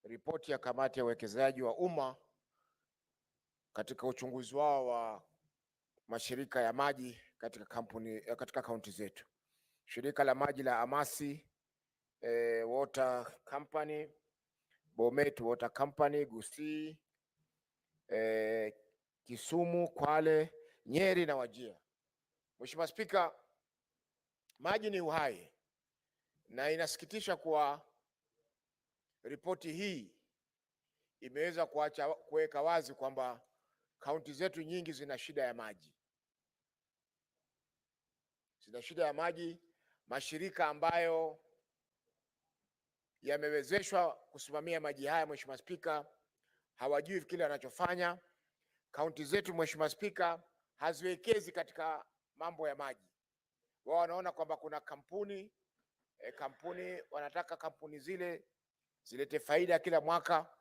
ripoti ya kamati ya uwekezaji wa umma katika uchunguzi wao wa mashirika ya maji katika kaunti zetu. Shirika la maji la Amasi Water Company, Bomet Water Company, Gusii, Kisumu, Kwale, Nyeri na Wajir. Mheshimiwa Spika, maji ni uhai, na inasikitisha kuwa ripoti hii imeweza kuweka wazi kwamba kaunti zetu nyingi zina shida ya maji. Zina shida ya maji. Mashirika ambayo yamewezeshwa kusimamia maji haya, Mheshimiwa Spika, hawajui kile wanachofanya. Kaunti zetu, Mheshimiwa Spika, haziwekezi katika mambo ya maji. Wao wanaona kwamba kuna kampuni wanataka kampuni zile zilete faida kila mwaka,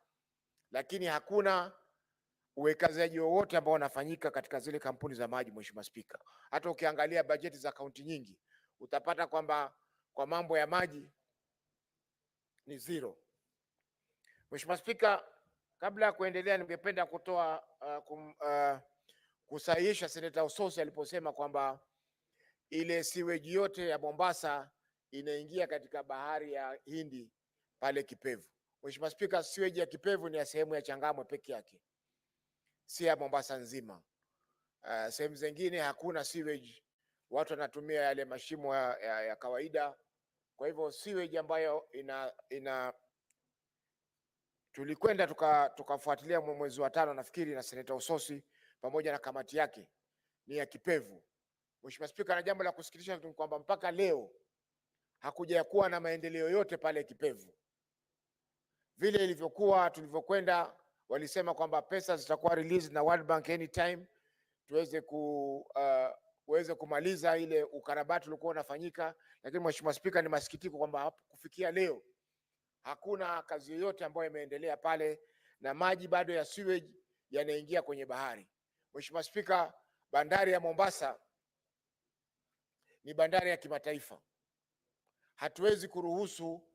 lakini hakuna uwekezaji wowote ambao unafanyika katika zile kampuni za maji, Mheshimiwa Spika. Hata ukiangalia bajeti za kaunti nyingi utapata kwamba kwa mambo ya maji ni zero. Mheshimiwa Spika, kabla ya kuendelea, ningependa kutoa kusahihisha Senator Ososi aliposema kwamba ile sewage yote ya Mombasa inaingia katika bahari ya Hindi pale Kipevu. Mheshimiwa Spika, sewage ya Kipevu ni ya sehemu ya Changamwe peke yake, si ya Mombasa nzima. Sehemu zingine hakuna sewage, watu wanatumia yale mashimo ya kawaida. Kwa hivyo sewage ambayo tulikwenda tukafuatilia mwezi wa 5 nafikiri na Senator Ososi pamoja na kamati yake ni ya Kipevu. Mheshimiwa Spika, na jambo la kusikitisha ni kwamba mpaka leo hakuja kuwa na maendeleo yote pale Kipevu. Vile ilivyokuwa tulivyokwenda, walisema kwamba pesa zitakuwa released na World Bank anytime tuweze kumaliza ile ukarabati uliokuwa unafanyika, lakini Mheshimiwa Spika, ni masikitiko kwamba kufikia leo hakuna kazi yoyote ambayo imeendelea pale na maji bado ya sewage yanaingia kwenye bahari. Mheshimiwa Spika, bandari ya Mombasa ni bandari ya kimataifa. Hatuwezi kuruhusu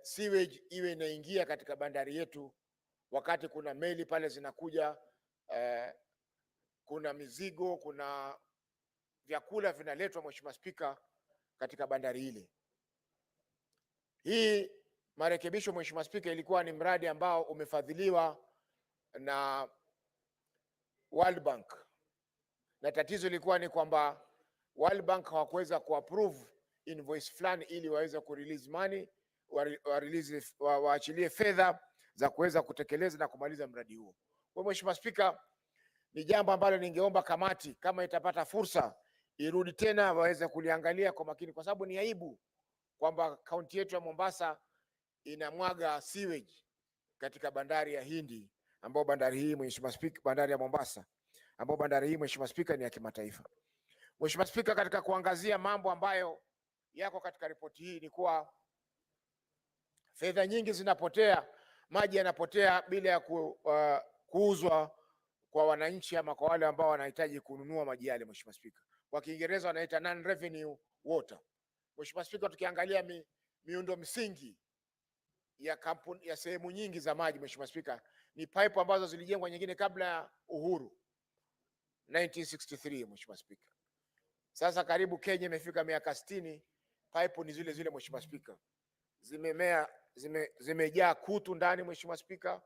sewage iwe inaingia katika bandari yetu wakati kuna meli pale zinakuja, kuna mizigo, kuna vyakula vinaletwa, Mheshimiwa Spika, katika bandari ile. Hii marekebisho, Mheshimiwa Spika, ilikuwa ni mradi ambao umefadhiliwa na World Bank, na tatizo lilikuwa ni kwamba World Bank hawakuweza kuapprove invoice fulani ili waweze kurelease money, waachilie fedha za kuweza kutekeleza na kumaliza mradi huo. Kwa Mheshimiwa Spika, ni jambo ambalo ningeomba kamati kama itapata fursa irudi tena waweze kuliangalia kwa makini, kwa sababu ni aibu kwamba kaunti yetu ya Mombasa inamwaga sewage katika bandari ya Hindi, ambao bandari hii, Mheshimiwa Spika, bandari ya Mombasa, ambao bandari hii, Mheshimiwa Spika, ni ya kimataifa. Mheshimiwa Spika, katika kuangazia mambo ambayo yako katika ripoti hii ni kuwa fedha nyingi zinapotea, maji yanapotea bila ya kuuzwa kwa wananchi ama kwa wale ambao wanahitaji kununua maji yale. Mheshimiwa Spika, kwa Kiingereza wanaita non revenue water. Mheshimiwa Spika, tukiangalia miundo msingi ya kampuni ya sehemu nyingi za maji, Mheshimiwa Spika, ni pipe ambazo zilijengwa nyingine kabla ya uhuru 1963. Mheshimiwa Spika, sasa karibu Kenya imefika miaka 60, pipe ni zile zile. Mheshimiwa Spika, zimejaa kutu ndani. Mheshimiwa Spika,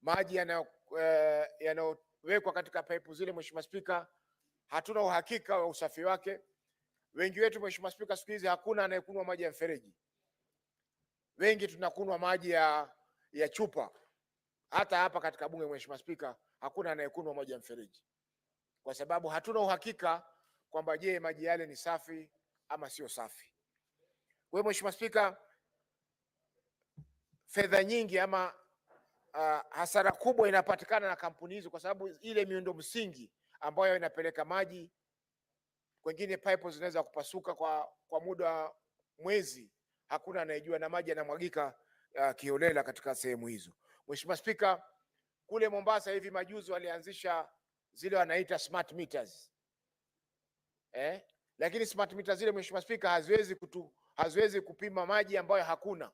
maji yanayowekwa katika pipe zile, Mheshimiwa Spika, hatuna uhakika wa usafi wake. Wengi wetu, Mheshimiwa Spika, siku hizi hakuna anayekunywa maji ya mfereji. Wengi tunakunywa maji ya chupa. Hata hapa katika bunge, Mheshimiwa Spika, hakuna anayekunywa maji ya mfereji kwa sababu hatuna uhakika kwamba je, maji yale ni safi ama sio safi. Kwa hiyo Mheshimiwa Spika, fedha nyingi ama hasara kubwa inapatikana na kampuni hizo, kwa sababu ile miundo msingi ambayo inapeleka maji kwengine, pipe zinaweza kupasuka kwa muda wa mwezi, hakuna anayejua, na maji yanamwagika kiholela katika sehemu hizo. Mheshimiwa Spika, kule Mombasa hivi majuzi walianzisha zile wanaita smart meters. Lakini smart meters zile, Mheshimiwa Spika, haziwezi kupima maji ambayo hakuna.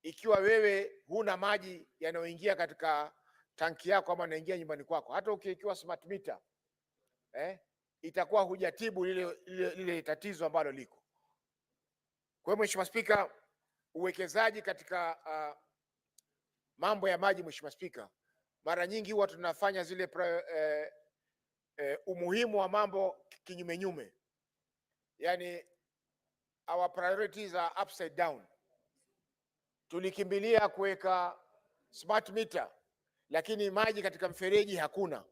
Ikiwa wewe huna maji yanayoingia katika tanki yako ama yanaingia nyumbani kwako, hata ukiwekewa smart meter itakuwa hujatibu lile tatizo ambalo liko. Kwa hiyo Mheshimiwa Spika, uwekezaji katika mambo ya maji, Mheshimiwa Spika, mara nyingi huwa tunafanya zile umuhimu wa mambo kinyumenyume, yani our priorities are upside down. Tulikimbilia kuweka smart meter, lakini maji katika mfereji hakuna.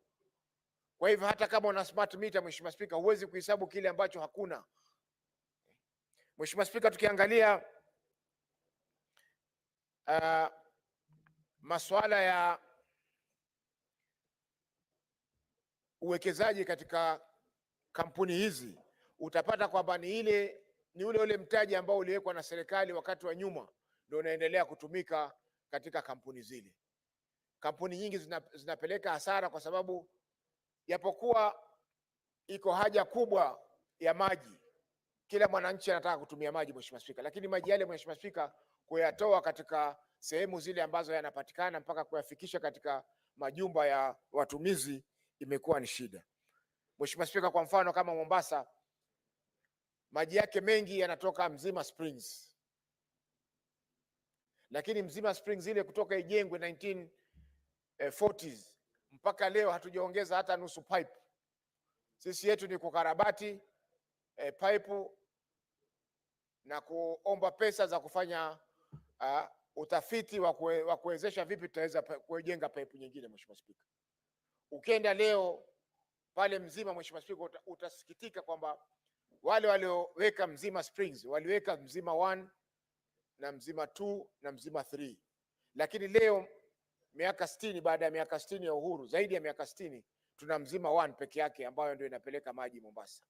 Kwa hivyo hata kama una smart meter, Mheshimiwa Spika, huwezi kuhesabu kile ambacho hakuna. Mheshimiwa Spika, tukiangalia masuala ya uwekezaji katika kampuni hizi, utapata kwamba ni ule mtaji ambao uliwekwa na serikali wakati wa nyuma ndio unaendelea kutumika katika kampuni zile. Kampuni nyingi zinapeleka hasara kwa sababu japokuwa iko haja kubwa ya maji, kila mwananchi anataka kutumia maji, Mheshimiwa Spika, lakini maji yale, Mheshimiwa Spika, kuyatoa katika sehemu zile ambazo yanapatikana mpaka kuyafikisha katika majumba ya watumizi imekuwa ni shida. Mheshimiwa Spika, kwa mfano kama Mombasa, maji yake mengi yanatoka Mzima Springs, lakini Mzima Springs ile kutoka ijengwe 1940s mpaka leo hatujaongeza hata nusu pipe. Sisi yetu ni kukarabati pipe na kuomba pesa za kufanya utafiti wa kuwezesha vipi tutaweza kujenga pipe nyingine. Mheshimiwa Spika, ukienda leo pale Mzima, Mheshimiwa Spika, utasikitika kwamba wale walioweka Mzima Springs waliweka Mzima 1 na Mzima 2 na Mzima 3, lakini leo miaka 60 baada ya miaka 60 ya uhuru, zaidi ya miaka 60, tuna Mzima 1 peke yake ambayo ndio inapeleka maji Mombasa.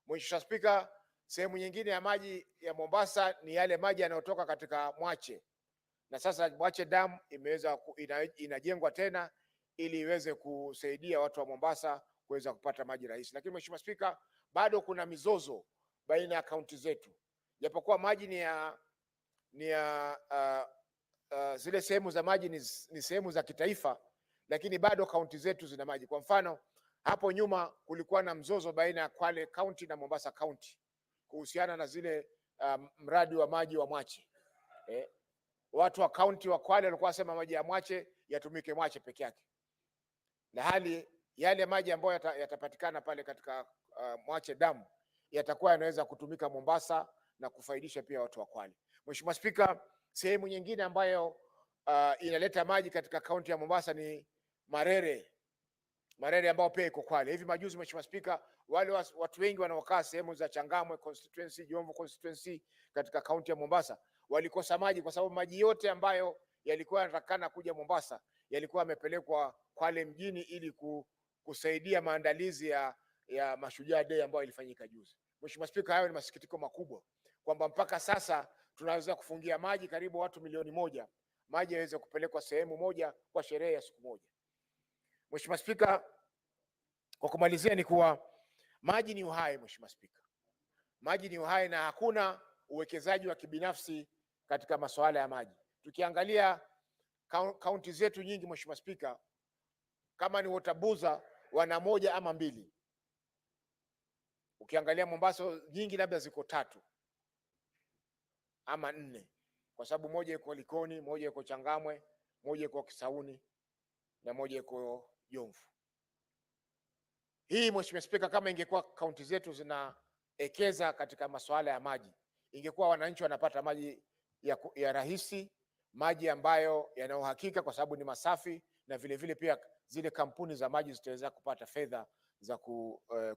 Mheshimiwa Spika, sehemu nyingine ya maji ya Mombasa ni yale maji yanayotoka katika Mwache, na sasa Mwache Dam inajengwa tena ili iweze kusaidia watu wa Mombasa kuweza kupata maji rahisi. Lakini Mheshimiwa Spika, bado kuna mizozo baina ya kaunti zetu, japokuwa maji zile sehemu za maji ni sehemu za kitaifa, lakini bado kaunti zetu zina maji. Kwa mfano, hapo nyuma kulikuwa na mzozo baina ya Kwale County na Mombasa County kuhusiana na zile mradi wa maji wa Mwache. Watu wa kaunti wa Kwale walikuwa wasema maji ya Mwache yatumike Mwache peke yake, na hali yale maji ambayo yatapatikana pale katika Mwache Dam yatakuwa yanaweza kutumika Mombasa na kufaidisha pia watu wa Kwale. Mheshimiwa Spika, sehemu nyingine ambayo inaleta maji katika kaunti ya Mombasa ni Marere ambao pia iko Kwale. Hivi majuzi, Mheshimiwa Spika, wale watu wengi wanaokaa sehemu za Changamwe constituency, Jomvu constituency katika kaunti ya Mombasa walikosa maji kwa sababu maji yote ambayo yalikuwa yanatakana kuja Mombasa yalikuwa yamepelekwa Kwale mjini ili kusaidia maandalizi ya Mashujaa Day ambayo ilifanyika juzi. Mheshimiwa Spika, hayo ni masikitiko makubwa kwamba mpaka sasa tunaweza kufungia maji karibu watu 1,000,000 maji yaweze kupelekwa sehemu moja kwa sherehe ya siku moja. Mheshimiwa Spika, kwa kumalizia ni kuwa maji ni uhai. Mheshimiwa Spika, maji ni uhai na hakuna uwekezaji wa kibinafsi katika masuala ya maji. Tukiangalia kaunti zetu nyingi, Mheshimiwa Spika, kama ni Watabuza wana 1 ama 2. Ukiangalia Mombasa nyingi labda ziko 3 ama 4, kwa sababu moja iko Likoni, moja iko Changamwe, moja iko Kisauni na moja iko Jomvu. Hii Mheshimiwa Spika, kama ingekuwa kaunti zetu zinaekeza katika masuala ya maji, ingekuwa wananchi wanapata maji ya rahisi, maji ambayo yana uhakika kwa sababu ni masafi, na vile vile pia zile kampuni za maji zitaweza kupata fedha za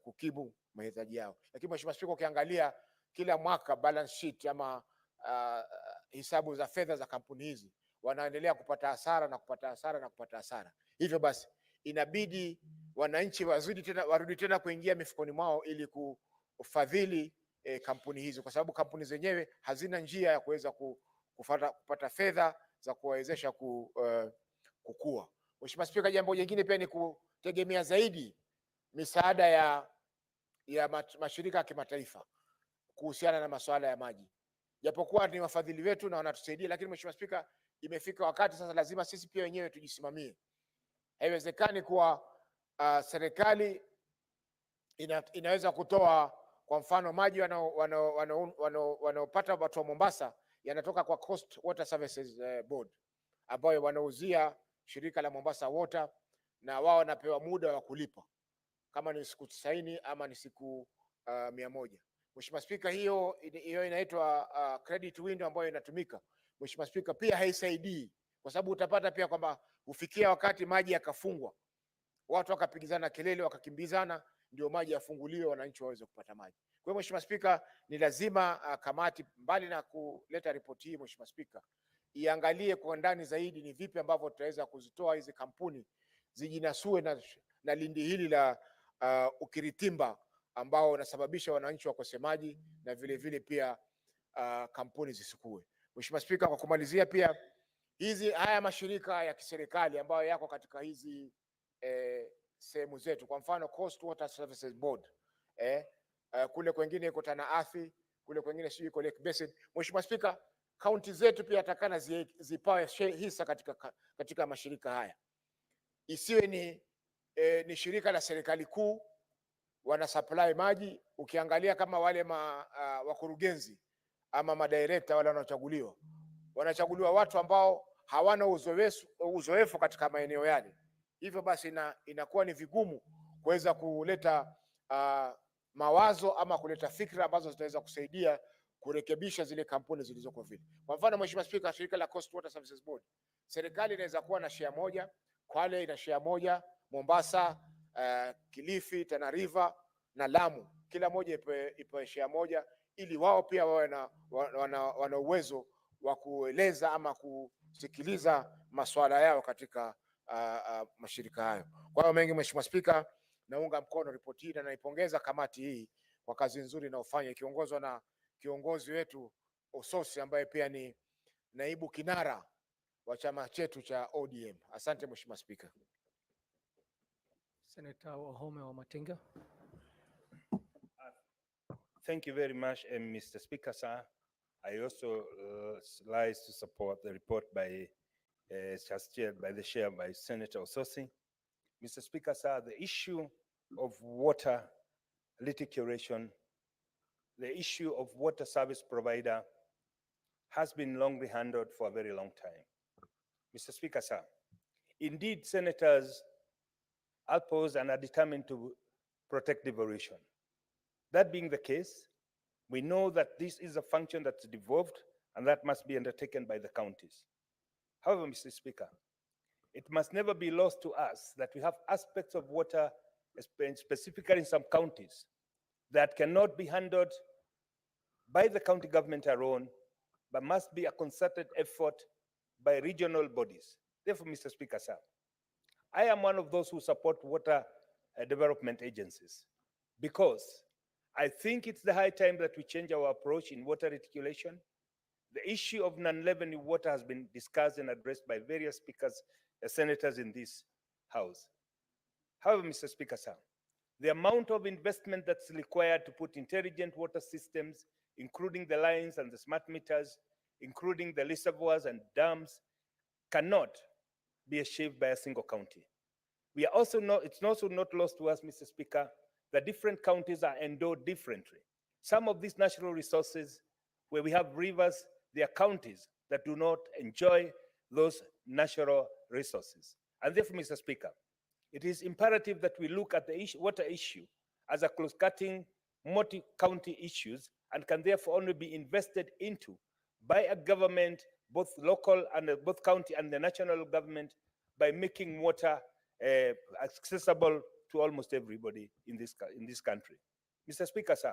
kukimu mahitaji yao. Lakini Mheshimiwa Spika, ukiangalia kila mwaka balance sheet ama hisabu za fedha za kampuni hizi, wanaendelea kupata hasara na kupata hasara na kupata hasara. Hivyo basi inabidi wananchi warudi tena kuingia mifukoni mwao ili kufadhili kampuni hizo, kwa sababu kampuni zenyewe hazina njia ya kuweza kupata fedha za kuwawezesha kukua. Mheshimiwa Spika, jambo jingine pia ni kutegemea zaidi misaada ya mashirika ya kimataifa kuhusiana na masuala ya maji. Japokuwa ni wafadhili wetu na wanatusaidia, lakini Mheshimiwa Spika, imefika wakati sasa lazima sisi pia wenyewe tujisimamie. Haiwezekani kuwa serikali inaweza kutoa kwa mfano maji wanaopata watu wa Mombasa yanatoka kwa Coast Water Services Board ambayo wanauzia shirika la Mombasa Water, na wao wanapewa muda wa kulipa kama ni siku 90 ama ni siku 100. Mheshimiwa Spika, hiyo inaitwa credit window ambayo inatumika. Mheshimiwa Spika, pia haisaidii kwa sababu utapata pia kwamba hufikia wakati maji yakafungwa, watu wakapigizana kelele, wakakimbizana, ndio maji yafunguliwe, wananchi waweze kupata maji. Kwa hiyo Mheshimiwa Spika, ni lazima kamati, mbali na kuleta ripoti hii, Mheshimiwa Spika, iangalie kwa ndani zaidi ni vipi ambavyo tutaweza kuzitoa hizi kampuni zijinasue na lindi hili la ukiritimba ambao unasababisha wananchi wakose maji na vile vile pia kampuni zisikue. Mheshimiwa Spika, kwa kumalizia pia haya mashirika ya kiserikali ambayo yako katika hizi sehemu zetu, kwa mfano Coast Water Services Board, kule kwengine iko Tana Athi, kule kwengine sio iko Lake Basin. Mheshimiwa Spika, kaunti zetu pia atakana zipawe hisa katika mashirika haya, isiwe ni shirika la serikali kuu wana supply maji. Ukiangalia kama wale wakurugenzi ama madirekta wale wanachaguliwa watu ambao hawana uzoefu katika maeneo yale. Hivyo basi inakuwa ni vigumu kuweza kuleta mawazo ama kuleta fikra ambazo zitaweza kusaidia kurekebisha zile kampuni zilizoko vile. Kwa mfano Mheshimiwa Spika, shirika la Coast Water Services Board, serikali inaweza kuwa na share moja, Kwale ina share moja, Mombasa, Kilifi, Tana River na Lamu kila moja ipewe share moja, ili wao pia wawe wana uwezo wa kueleza ama kusikiliza masuala yao katika mashirika hayo. Kwa hiyo mengi, Mheshimiwa Spika, naunga mkono ripoti hii na naipongeza kamati hii kwa kazi nzuri inayofanya ikiongozwa na kiongozi wetu Ososi ambaye pia ni naibu kinara wa chama chetu cha ODM. Asante Mheshimiwa Spika. Senator Wahome wa Matinga. Thank you very much, Mr. Speaker, sir. I also like to support the report by, by Senator Ososi. Mr. Speaker, sir, the issue of water litigation, the issue of water service provider has been longly handled for a very long time. Mr. Speaker, sir, indeed, senators are opposed and are determined to protect devolution. That being the case, we know that this is a function that's devolved and that must be undertaken by the counties. However, Mr. Speaker, it must never be lost to us that we have aspects of water, specifically in some counties, that cannot be handled by the county government alone, but must be a concerted effort by regional bodies. Therefore, Mr. Speaker, sir, I am one of those who support water development agencies because I think it's the high time that we change our approach in water reticulation. The issue of non-revenue water has been discussed and addressed by various speakers, senators in this house. However, Mr. Speaker, sir, the amount of investment that's required to put intelligent water systems, including the lines and the smart meters, including the reservoirs and dams, cannot be achieved by a single county. We are also it's also not lost to us, Mr. Speaker, that different counties are endowed differently. Some of these natural resources, where we have rivers, there are counties that do not enjoy those natural resources. And therefore, Mr. Speaker, it is imperative that we look at the water issue as a close-cutting multi-county issues and can therefore only be invested into by a government, both local and both county and the national government, by making water accessible to almost everybody in this country. Mr. Speaker, sir,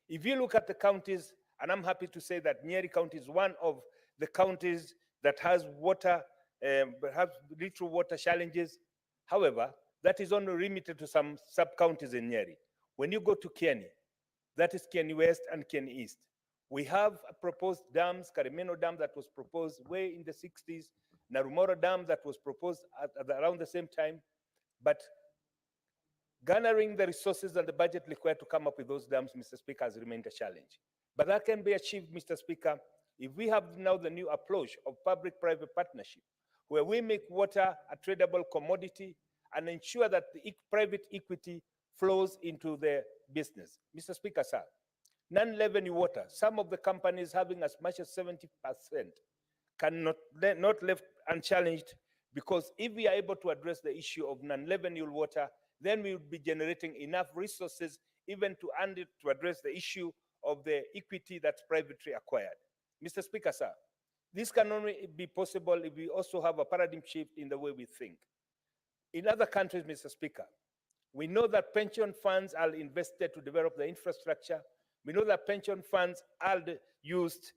if you look at the counties, and I'm happy to say that Nyeri County is one of the counties that has water, have little water challenges. However, that is only limited to some sub-counties in Nyeri. When you go to Kieni, that is Kieni West and Kieni East, we have proposed dams, Karimeno Dam that was proposed way in the 60s, Narumoro Dam that was proposed at around the same time, but garnering the resources and the budget required to come up with those dams, Mr. Speaker, has remained a challenge. But that can be achieved, Mr. Speaker, if we have now the new approach of public-private partnership, where we make water a tradable commodity and ensure that the private equity flows into the business. Mr. Speaker, sir, non-revenue water, some of the companies having as much as 70% cannot not left unchallenged, because if we are able to address the issue of non-revenue water, then we would be generating enough resources even to address the issue of the equity that's privately acquired. Mr. Speaker, sir, this can only be possible if we also have a paradigm shift in the way we think. In other countries, Mr. Speaker, we know that pension funds are invested to develop the infrastructure. We know that pension funds are used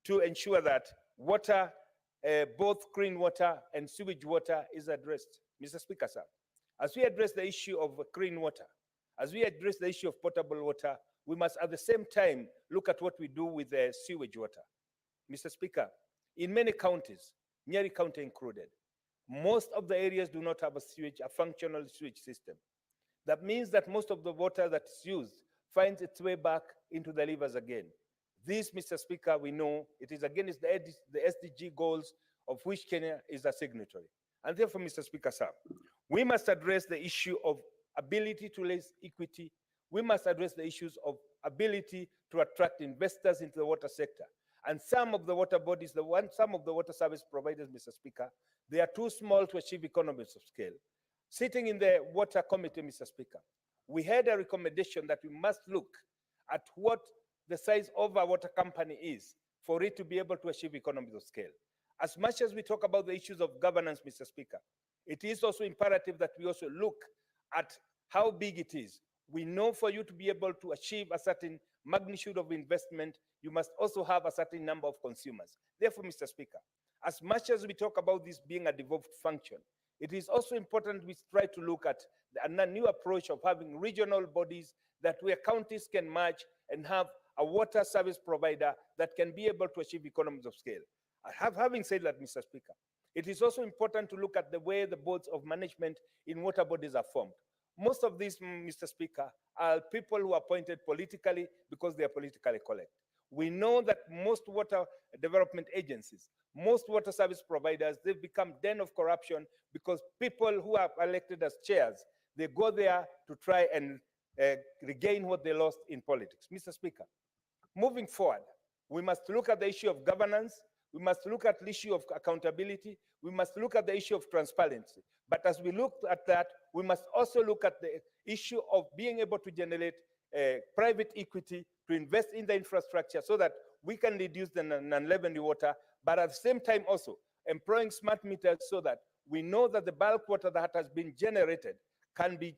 to ensure that water, both clean water and sewage water, is addressed. Mr. Speaker, sir, as we address the issue of clean water, as we address the issue of potable water, we must at the same time look at what we do with the sewage water. Mr. Speaker, in many counties, Nyeri County included, most of the areas do not have a functional sewage system. That means that most of the water that is used finds its way back into the rivers again. This, Mr. Speaker, we know it is against the SDG goals of which Kenya is a signatory. And therefore, Mr. Speaker, sir, we must address the issue of ability to raise equity. We must address the issues of ability to attract investors into the water sector. And some of the water bodies, some of the water service providers, Mr. Speaker, they are too small to achieve economies of scale. Sitting in the water committee, Mr. Speaker, we had a recommendation that we must look at what the size of our water company is for it to be able to achieve economies of scale. As much as we talk about the issues of governance, Mr. Speaker, it is also imperative that we also look at how big it is. We know for you to be able to achieve a certain magnitude of investment, you must also have a certain number of consumers. Therefore, Mr. Speaker, as much as we talk about this being a devolved function, it is also important we try to look at a new approach of having regional bodies that where counties can merge and have a water service provider that can be able to achieve economies of scale. Having said that, Mr. Speaker, it is also important to look at the way the boards of management in water bodies are formed. Most of these, Mr. Speaker, are people who are appointed politically because they are politically correct. We know that most water development agencies, most water service providers, they've become den of corruption because people who are elected as chairs, they go there to try and regain what they lost in politics. Mr. Speaker, moving forward, we must look at the issue of governance. We must look at the issue of accountability. We must look at the issue of transparency. But as we look at that, we must also look at the issue of being able to generate private equity to invest in the infrastructure so that we can reduce the non-revenue water, but at the same time also employing smart meters so that we know that the bulk water that has been generated can be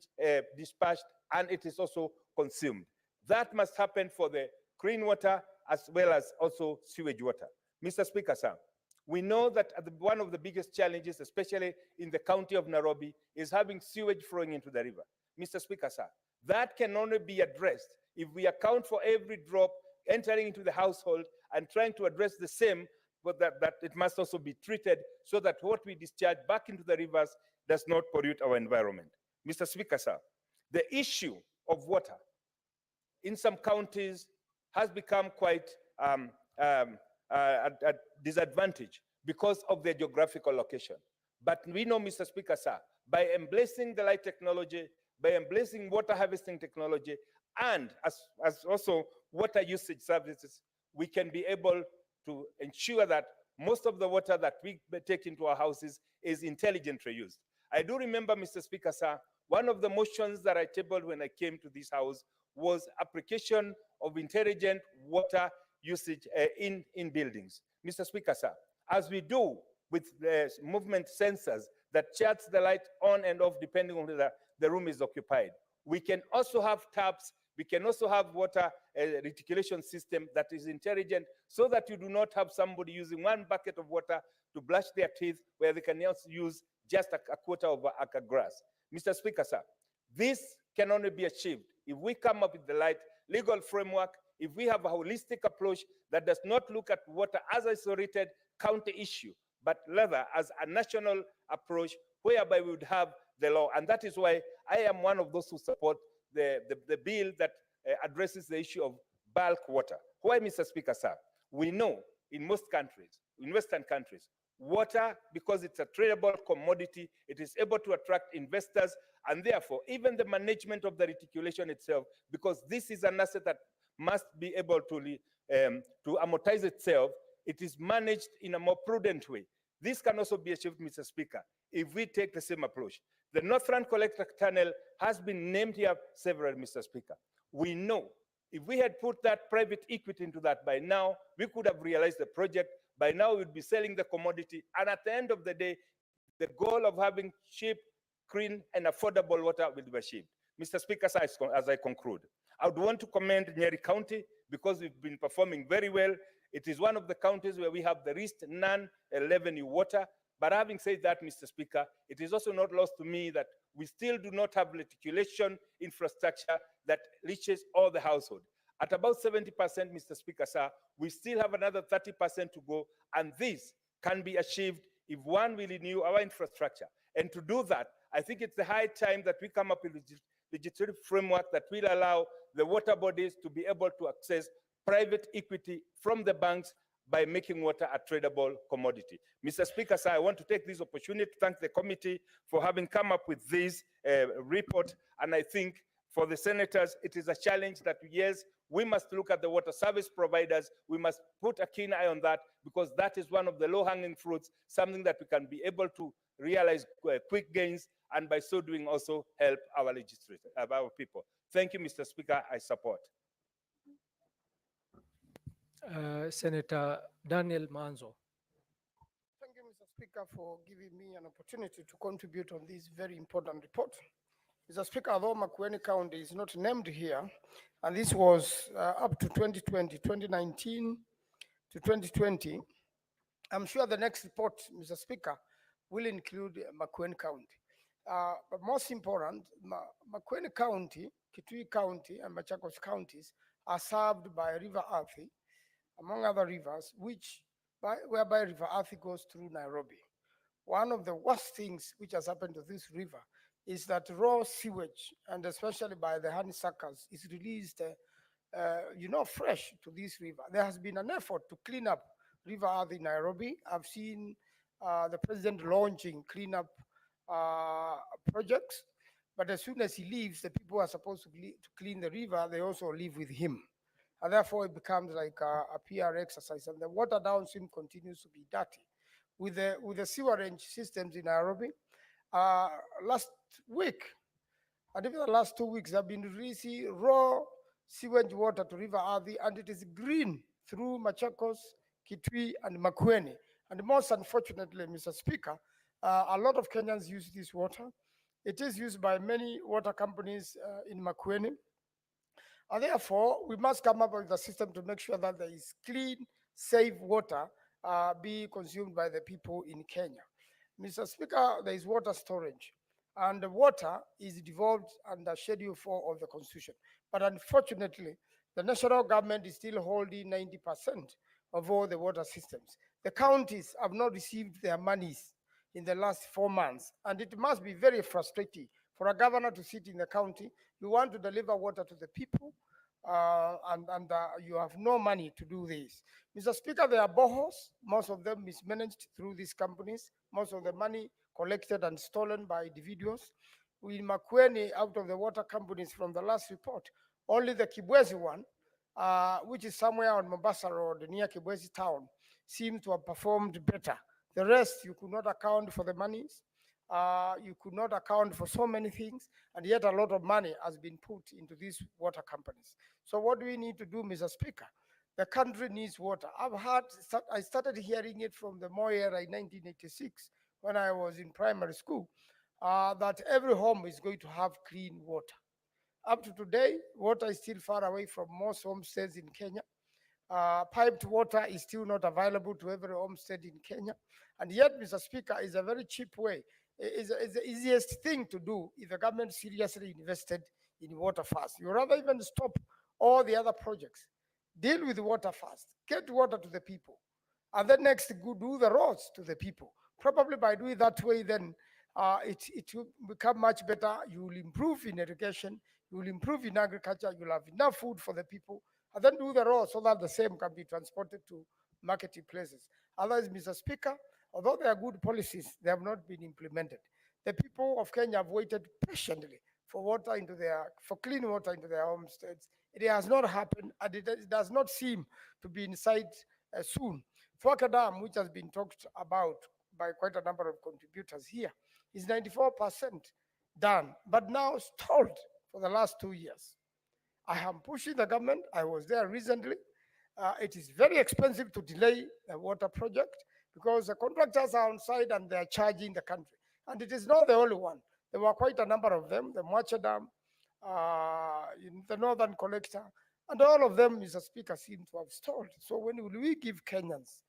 dispatched and it is also consumed. That must happen for the clean water as well as also sewage water. Mr. Speaker, sir, we know that one of the biggest challenges, especially in the county of Nairobi, is having sewage flowing into the river. Mr. Speaker, sir, that can only be addressed if we account for every drop entering into the household and trying to address the same, but that it must also be treated so that what we discharge back into the rivers does not pollute our environment. Mr. Speaker, sir, the issue of water in some counties has become quite a disadvantage because of their geographical location. But we know, Mr. Speaker, sir, by embracing the light technology, by embracing water harvesting technology, and as also water usage services, we can be able to ensure that most of the water that we take into our houses is intelligently used. I do remember, Mr. Speaker, sir, one of the motions that I tabled when I came to this house was application of intelligent water usage in buildings. Mr. Speaker, sir, as we do with the movement sensors that charts the light on and off depending on whether the room is occupied, we can also have taps, we can also have water reticulation system that is intelligent so that you do not have somebody using one bucket of water to brush their teeth where they can also use just a quarter of an acre grass. Mr. Speaker, sir, this can only be achieved if we come up with the right legal framework, if we have a holistic approach that does not look at water as an isolated county issue, but rather as a national approach whereby we would have the law. And that is why I am one of those who support the bill that addresses the issue of bulk water. Why, Mr. Speaker, sir? We know in most countries, in Western countries, water, because it's a tradable commodity, it is able to attract investors, and therefore, even the management of the reticulation itself, because this is an asset that must be able to amortize itself, it is managed in a more prudent way. This can also be achieved, Mr. Speaker, if we take the same approach. The Northern Collector Tunnel has been named here several, Mr. Speaker. We know if we had put that private equity into that by now, we could have realized the project. By now, we would be selling the commodity. And at the end of the day, the goal of having cheap, clean, and affordable water will be achieved. Mr. Speaker, as I conclude, I would want to commend Nyeri County because we've been performing very well. It is one of the counties where we have the least non-revenue water. But having said that, Mr. Speaker, it is also not lost to me that we still do not have reticulation infrastructure that reaches all the household. At about 70%, Mr. Speaker, sir, we still have another 30% to go, and this can be achieved if one will renew our infrastructure. And to do that, I think it's the high time that we come up with a legislative framework that will allow the water bodies to be able to access private equity from the banks by making water a tradable commodity. Mr. Speaker, sir, I want to take this opportunity to thank the committee for having come up with this report. And I think for the senators, it is a challenge that, yes, we must look at the water service providers. We must put a keen eye on that because that is one of the low-hanging fruits, something that we can be able to realize quick gains, and by so doing also help our legislators, our people. Thank you, Mr. Speaker. I support. Senator Daniel Manzo. Thank you, Mr. Speaker, for giving me an opportunity to contribute on this very important report. Mr. Speaker, although Makueni County is not named here, and this was up to 2020, 2019 to 2020, I'm sure the next report, Mr. Speaker, will include Makueni County. But most important, Makueni County, Kitui County, and Machakos counties are served by River Athi, among other rivers, whereby River Athi goes through Nairobi. One of the worst things which has happened to this river is that raw sewage, and especially by the honeysuckers, is released, fresh to this river. There has been an effort to clean up River Athi in Nairobi. I've seen the president launching cleanup projects, but as soon as he leaves, the people who are supposed to clean the river, they also leave with him. And therefore, it becomes like a PR exercise, and the water downstream continues to be dirty. With the sewerage systems in Nairobi, last week, and even the last 2 weeks, have been releasing raw sewage water to River Athi, and it is green through Machakos, Kitui, and Makueni. And most unfortunately, Mr. Speaker, a lot of Kenyans use this water. It is used by many water companies in Makueni. And therefore, we must come up with a system to make sure that there is clean, safe water be consumed by the people in Kenya. Mr. Speaker, there is water storage, and the water is devolved under Schedule 4 of the Constitution. But unfortunately, the national government is still holding 90% of all the water systems. The counties have not received their monies in the last 4 months, and it must be very frustrating for a governor to sit in the county. You want to deliver water to the people, and you have no money to do this. Mr. Speaker, there are boreholes, most of them mismanaged through these companies, most of the money collected and stolen by individuals. In Makueni, out of the water companies from the last report, only the Kibwezi one, which is somewhere on Mombasa Road near Kibwezi town, seems to have performed better. The rest, you could not account for the monies. You could not account for so many things, and yet a lot of money has been put into these water companies. So what do we need to do, Mr. Speaker? The country needs water. I started hearing it from the Moi era in 1986 when I was in primary school, that every home is going to have clean water. Up to today, water is still far away from most homesteads in Kenya. Piped water is still not available to every homestead in Kenya. And yet, Mr. Speaker, is a very cheap way. Is the easiest thing to do if the government seriously invested in water first. You rather even stop all the other projects. Deal with water first. Get water to the people. And then next, go do the roads to the people. Probably by doing that way, then it will become much better. You will improve in irrigation. You will improve in agriculture. You'll have enough food for the people. And then do the roads so that the same can be transported to marketing places. Otherwise, Mr. Speaker, although they are good policies, they have not been implemented. The people of Kenya have waited patiently for clean water into their homesteads. It has not happened, and it does not seem to be in sight soon. Fwaka Dam, which has been talked about by quite a number of contributors here, is 94% done, but now stalled for the last 2 years. I am pushing the government. I was there recently. It is very expensive to delay a water project because the contractors are on site and they are charging the country. And it is not the only one. There were quite a number of them, the Mwacha Dam, the Northern Collector, and all of them, Mr. Speaker, seem to have stalled. So when will we give Kenyans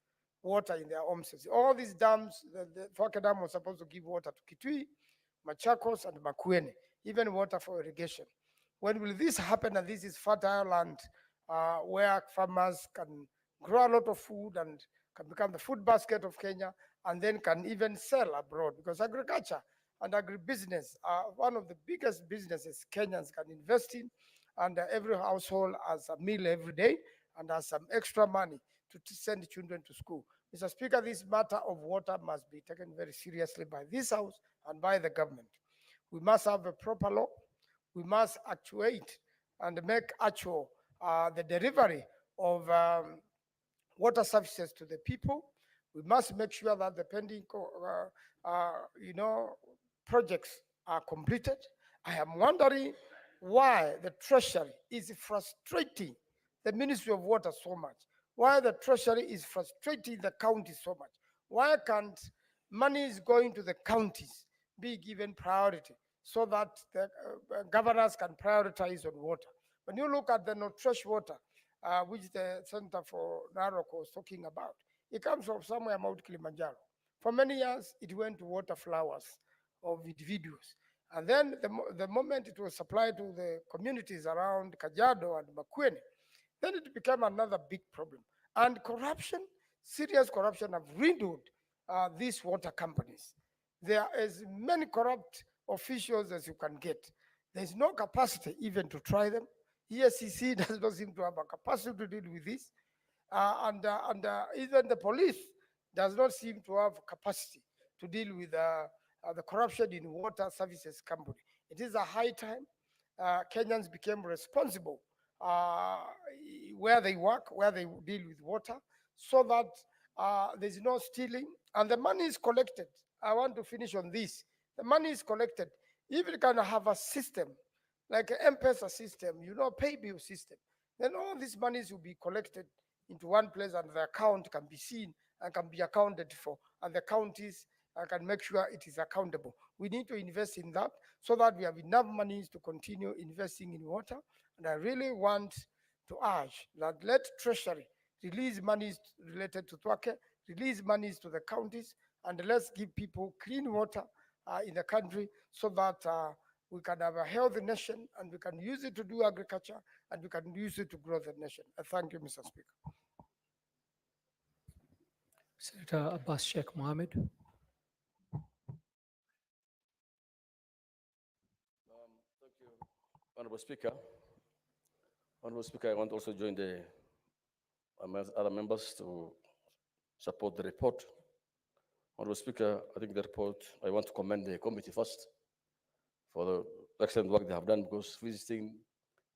water in their homes? All these dams, the Fwaka Dam was supposed to give water to Kitui, Machakos, and Makueni, even water for irrigation. When will this happen? And this is fertile land where farmers can grow a lot of food and can become the food basket of Kenya, and then can even sell abroad, because agriculture and agribusiness are one of the biggest businesses Kenyans can invest in, and every household has a meal every day and has some extra money to send children to school. Mr. Speaker, this matter of water must be taken very seriously by this House and by the government. We must have a proper law. We must actuate and make actual the delivery of water services to the people. We must make sure that the pending projects are completed. I am wondering why the Treasury is frustrating the Ministry of Water so much, why the Treasury is frustrating the counties so much. Why can't money is going to the counties be given priority? so that the governors can prioritize on water. When you look at the no-trash water, which the Center for Narok was talking about, it comes from somewhere Mount Kilimanjaro. For many years, it went to water flowers of individuals. And then the moment it was supplied to the communities around Kajiado and Makueni, then it became another big problem. And corruption, serious corruption, have riddled these water companies. There are as many corrupt officials as you can get. There's no capacity even to try them. ESCC does not seem to have a capacity to deal with this. And even the police does not seem to have capacity to deal with the corruption in water services company. It is a high time Kenyans became responsible where they work, where they deal with water, so that there's no stealing and the money is collected. I want to finish on this. The money is collected. If you can have a system like an M-Pesa system, pay bill system, then all these monies will be collected into one place and the account can be seen and can be accounted for, and the counties can make sure it is accountable. We need to invest in that so that we have enough monies to continue investing in water. And I really want to urge that let Treasury release monies related to Twake, release monies to the counties, and let's give people clean water in the country so that we can have a healthy nation and we can use it to do agriculture and we can use it to grow the nation. Thank you, Mr. Speaker. Senator Abbas Sheikh Mohammed. Thank you, Honorable Speaker. Honorable Speaker, I want to also join the other members to support the report. Honorable Speaker, I think the report, I want to commend the committee first for the excellent work they have done, because visiting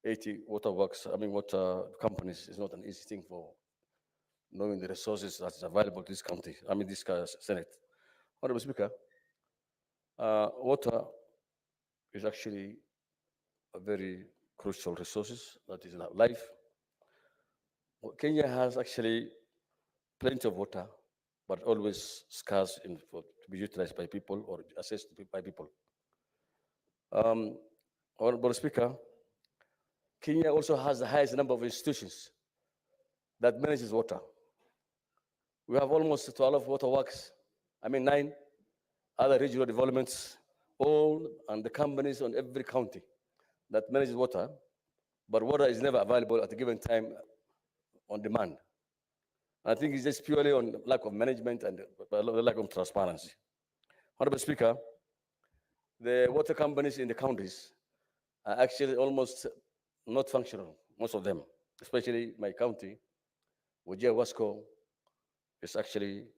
80 water companies is not an easy thing for knowing the resources that is available to this country, this Senate. Honorable Speaker, water is actually a very crucial resources that is in our life. Kenya has actually plenty of water, but always scarce to be utilized by people or accessed by people. Honorable Speaker, Kenya also has the highest number of institutions that manages water. We have almost 12 water works, 9 other regional developments, all and the companies on every county that manages water, but water is never available at a given time on demand. I think it's just purely on lack of management and lack of transparency. Honorable Speaker, the water companies in the counties are actually almost not functional, most of them, especially my county, Wajir Wasco is actually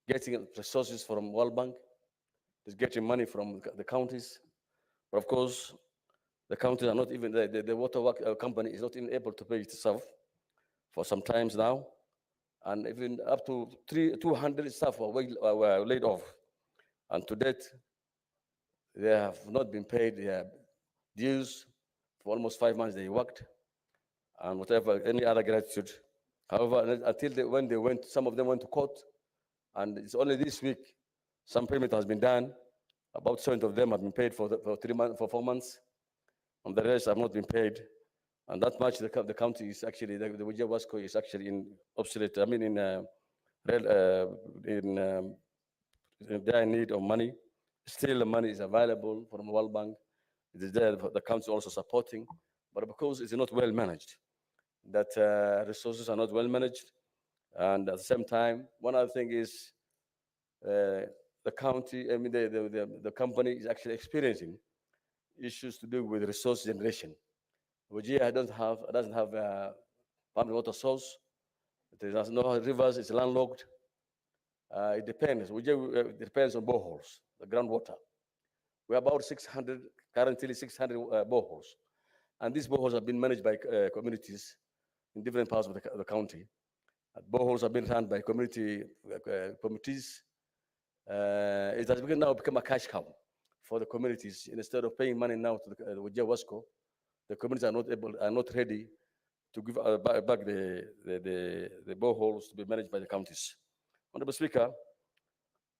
getting resources from World Bank, is getting money from the counties, but of course, the counties are not even, the water work company is not even able to pay itself for some times now, and even up to 200 staff were laid off, and to date, they have not been paid their dues for almost 5 months they worked, and whatever, any other gratitude. However, until some of them went to court, and it's only this week, some payment has been done. About 70 of them have been paid for 4 months, and the rest have not been paid. And that much, the county is actually, the Wajir Wasco is actually in obsolete, they're in need of money. Still, the money is available from the World Bank. It is there, the council also supporting, but because it's not well managed, that resources are not well managed. And at the same time, one other thing is the county, the company is actually experiencing issues to do with resource generation. Wajir doesn't have a pumped water source. There's no rivers, it's landlocked. It depends. Wajir depends on boreholes, the groundwater. We have about 600, currently 600 boreholes. And these boreholes have been managed by communities in different parts of the county. Boreholes have been run by communities. It has now become a cash cow for the communities. Instead of paying money now to the Wajir Wasco, the communities are not ready to give back the boreholes to be managed by the counties. Honorable Speaker,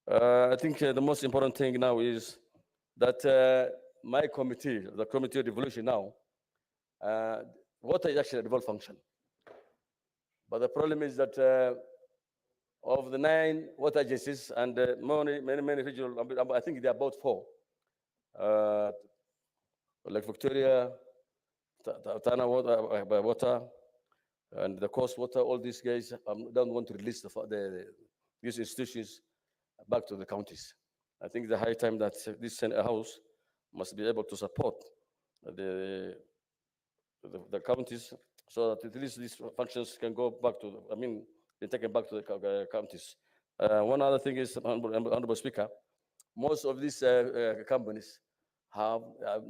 I think the most important thing now is that my committee, the committee of devolution now, water is actually a devolved function. But the problem is that of the 9 water agencies and many regional, I think there are about 4, like Victoria, Tana water, and the coast water, all these guys don't want to release these institutions back to the counties. I think the high time that this house must be able to support the, the counties so that at least these functions can go back to, be taken back to the counties. One other thing is, Honorable Speaker, most of these companies have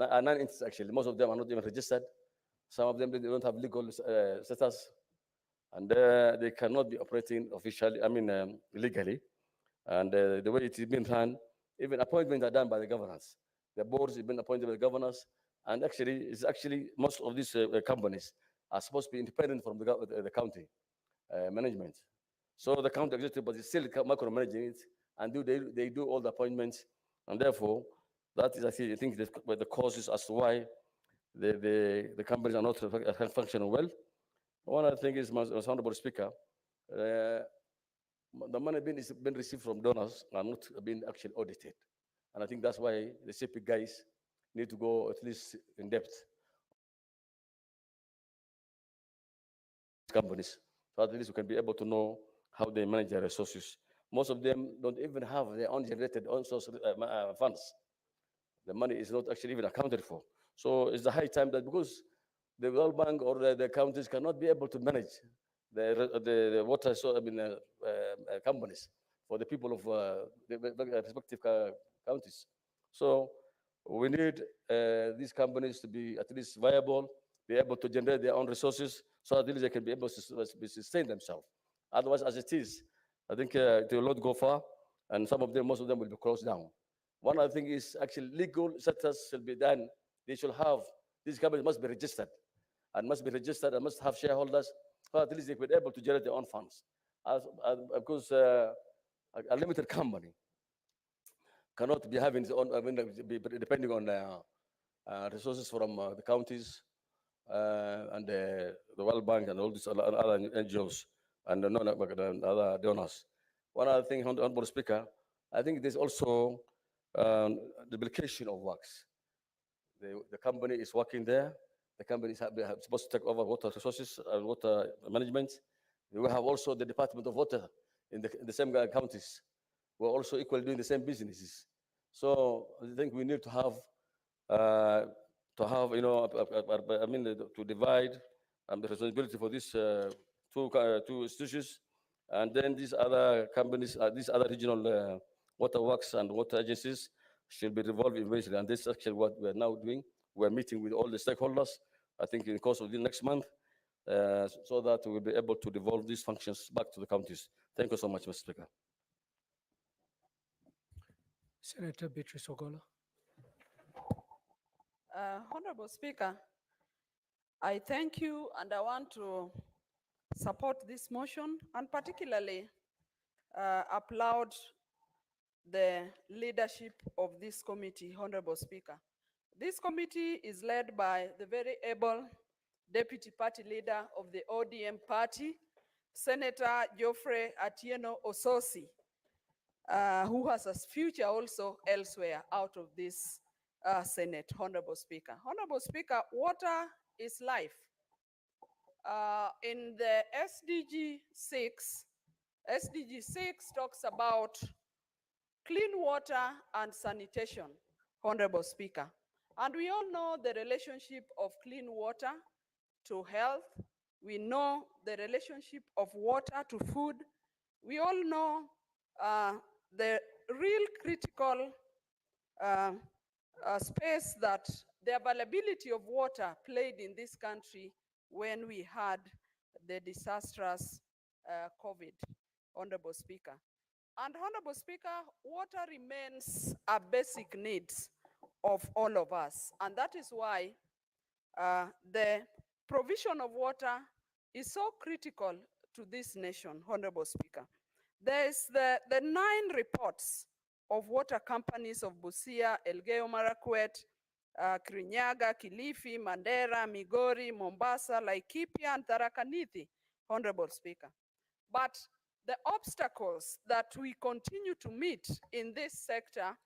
are non-entities actually. Most of them are not even registered. Some of them, they don't have legal status, and they cannot be operating officially, legally. And the way it is being run, even appointments are done by the governors. The boards have been appointed by the governors, and actually most of these companies are supposed to be independent from the county management. So the county executive, but it's still micromanaging it, and they do all the appointments, and therefore that is, I think, the causes as to why the companies are not functioning well. One other thing is, Most Honorable Speaker, the money been received from donors are not being actually audited. And I think that's why the CP guys need to go at least in depth companies, so at least we can be able to know how they manage their resources. Most of them don't even have their own generated own source funds. The money is not actually even accounted for. So it's the high time that, because the World Bank or the counties cannot be able to manage the water companies for the people of the respective counties. So we need these companies to be at least viable, be able to generate their own resources, so at least they can be able to sustain themselves. Otherwise, as it is, I think it will not go far, and most of them will be closed down. One other thing is actually legal status should be done. They should have, these companies must be registered and must have shareholders, so at least they will be able to generate their own funds. Because a limited company cannot be having its own, be depending on resources from the counties and the World Bank and all these other NGOs and other donors. One other thing, Honorable Speaker, I think there's also duplication of works. The company is working there. The company is supposed to take over water resources and water management. We have also the Department of Water in the same counties. We're also equally doing the same businesses. So I think we need to have, to divide the responsibility for these two institutions, and then these other companies, these other regional water works and water agencies should be revolved eventually. And this is actually what we're now doing. We're meeting with all the stakeholders, I think in the course of the next month, so that we'll be able to devolve these functions back to the counties. Thank you so much, Mr. Speaker. Senator Beatrice Ogola. Honorable Speaker, I thank you, and I want to support this motion and particularly applaud the leadership of this committee, Honorable Speaker. This committee is led by the very able Deputy Party Leader of the ODM party, Senator Geoffrey Atieno Ososi, who has a future also elsewhere out of this Senate, Honorable Speaker. Honorable Speaker, water is life. In the SDG 6 talks about clean water and sanitation, Honorable Speaker. And we all know the relationship of clean water to health. We know the relationship of water to food. We all know the real critical space that the availability of water played in this country when we had the disastrous COVID, Honorable Speaker. And Honorable Speaker, water remains a basic need of all of us. And that is why the provision of water is so critical to this nation, Honorable Speaker. There's the 9 reports of water companies of Busia, Elgeyo Marakwet, Kirinyaga, Kilifi, Mandera, Migori, Mombasa, Laikipia, and Tharaka Nithi, Honorable Speaker. But the obstacles that we continue to meet in this sector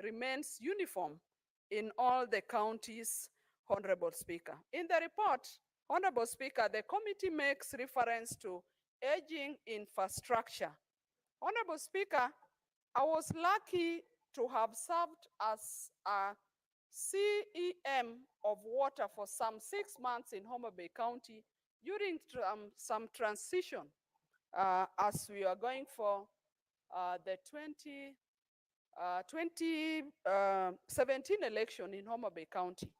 remains uniform in all the counties, Honorable Speaker. In the report, Honorable Speaker, the committee makes reference to aging infrastructure. Honorable Speaker, I was lucky to have served as a CEM of water for some 6 months in Homa Bay County during some transition as we are going for the 2017 election in Homa Bay County.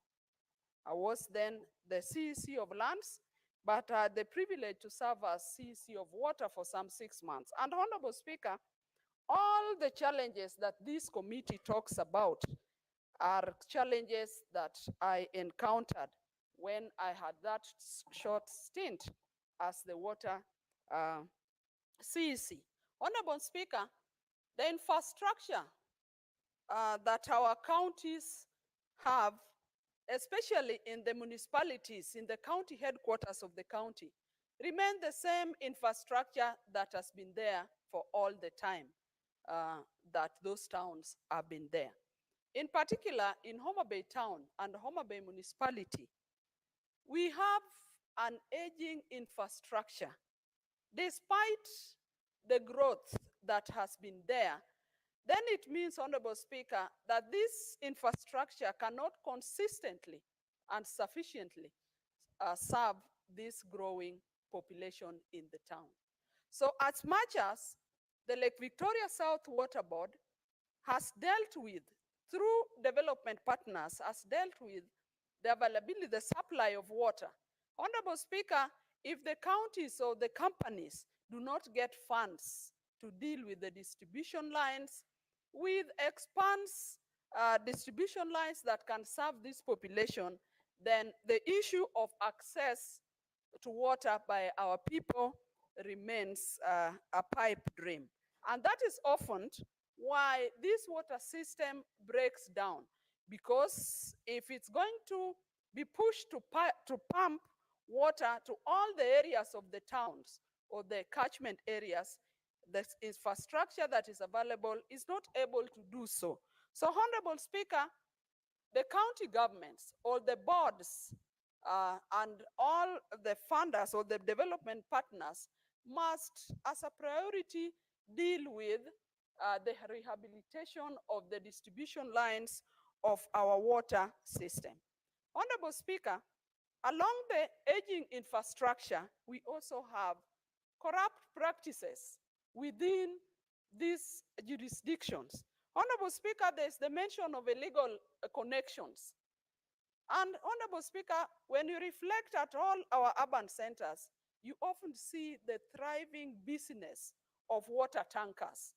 I was then the CEC of lands, but I had the privilege to serve as CEC of water for some 6 months. And Honorable Speaker, all the challenges that this committee talks about are challenges that I encountered when I had that short stint as the water CEC. Honorable Speaker, the infrastructure that our counties have, especially in the municipalities, in the county headquarters of the county, remain the same infrastructure that has been there for all the time that those towns have been there. In particular, in Homa Bay Town and Homa Bay Municipality, we have an aging infrastructure. Despite the growth that has been there, then it means, Honorable Speaker, that this infrastructure cannot consistently and sufficiently serve this growing population in the town. So as much as the Lake Victoria South Water Board has dealt with, through development partners, has dealt with the availability, the supply of water. Honorable Speaker, if the counties or the companies do not get funds to deal with the distribution lines, with expanse distribution lines that can serve this population, then the issue of access to water by our people remains a pipe dream. And that is often why this water system breaks down, because if it's going to be pushed to pump water to all the areas of the towns or the catchment areas, the infrastructure that is available is not able to do so. So, Honorable Speaker, the county governments or the boards and all the funders or the development partners must, as a priority, deal with the rehabilitation of the distribution lines of our water system. Honorable Speaker, along the aging infrastructure, we also have corrupt practices within these jurisdictions. Honorable Speaker, there's the mention of illegal connections. And Honorable Speaker, when you reflect at all our urban centers, you often see the thriving business of water tankers.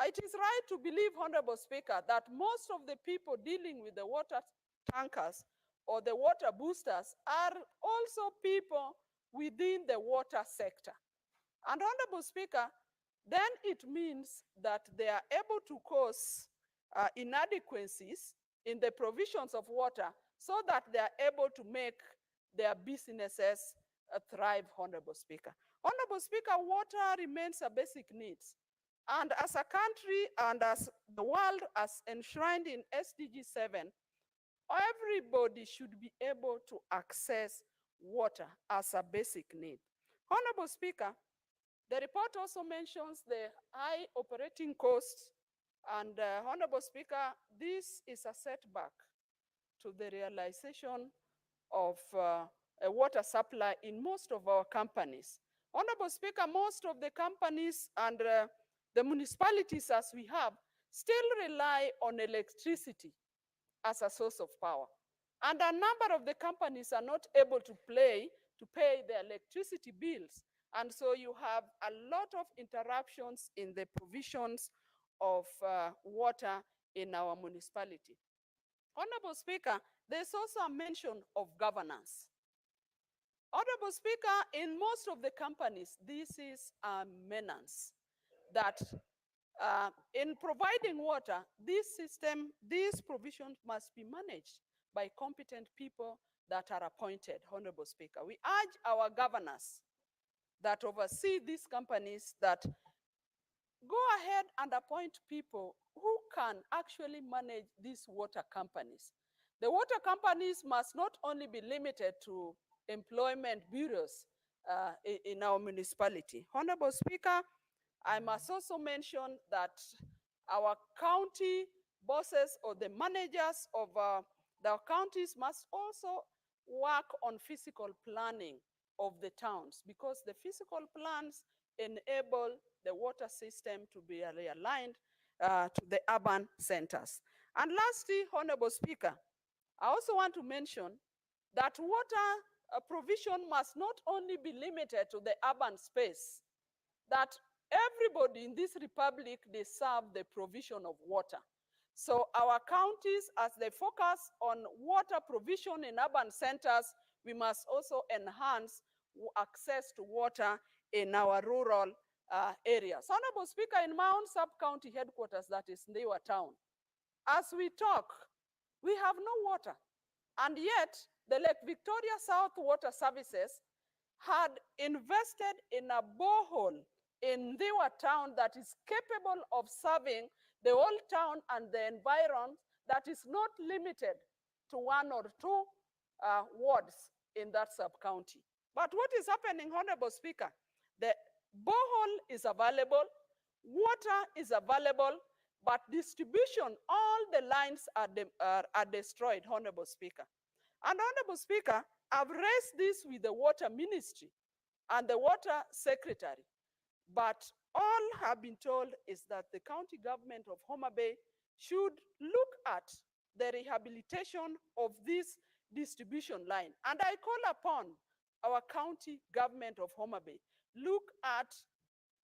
It is right to believe, Honorable Speaker, that most of the people dealing with the water tankers or the water boosters are also people within the water sector. And Honorable Speaker, then it means that they are able to cause inadequacies in the provisions of water so that they are able to make their businesses thrive, Honorable Speaker. Honorable Speaker, water remains a basic need. And as a country and as the world as enshrined in SDG 7, everybody should be able to access water as a basic need. Honorable Speaker, the report also mentions the high operating costs, and Honorable Speaker, this is a setback to the realization of a water supply in most of our companies. Honorable Speaker, most of the companies and the municipalities as we have still rely on electricity as a source of power. And a number of the companies are not able to pay their electricity bills. And so you have a lot of interruptions in the provisions of water in our municipality. Honorable Speaker, there's also a mention of governance. Honorable Speaker, in most of the companies, this is a menace that in providing water, this system, these provisions must be managed by competent people that are appointed, Honorable Speaker. We urge our governors that oversee these companies that go ahead and appoint people who can actually manage these water companies. The water companies must not only be limited to employment bureaus in our municipality. Honorable Speaker, I must also mention that our county bosses or the managers of the counties must also work on physical planning of the towns, because the physical plans enable the water system to be realigned to the urban centers. And lastly, Honorable Speaker, I also want to mention that water provision must not only be limited to the urban space, that everybody in this republic deserve the provision of water. So our counties, as they focus on water provision in urban centers, we must also enhance access to water in our rural areas. Honorable Speaker, in my own sub-county headquarters, that is Ndiwa Town, as we talk, we have no water. And yet, the Lake Victoria South Water Services had invested in a borehole in Ndiwa Town that is capable of serving the whole town and the environs, that is not limited to 1 or 2 wards in that sub-county. But what is happening, Honorable Speaker? The borehole is available, water is available, but distribution, all the lines are destroyed, Honorable Speaker. And Honorable Speaker, I've raised this with the Water Ministry and the Water Secretary, but all have been told is that the county government of Homa Bay should look at the rehabilitation of this distribution line. And I call upon our county government of Homa Bay, look at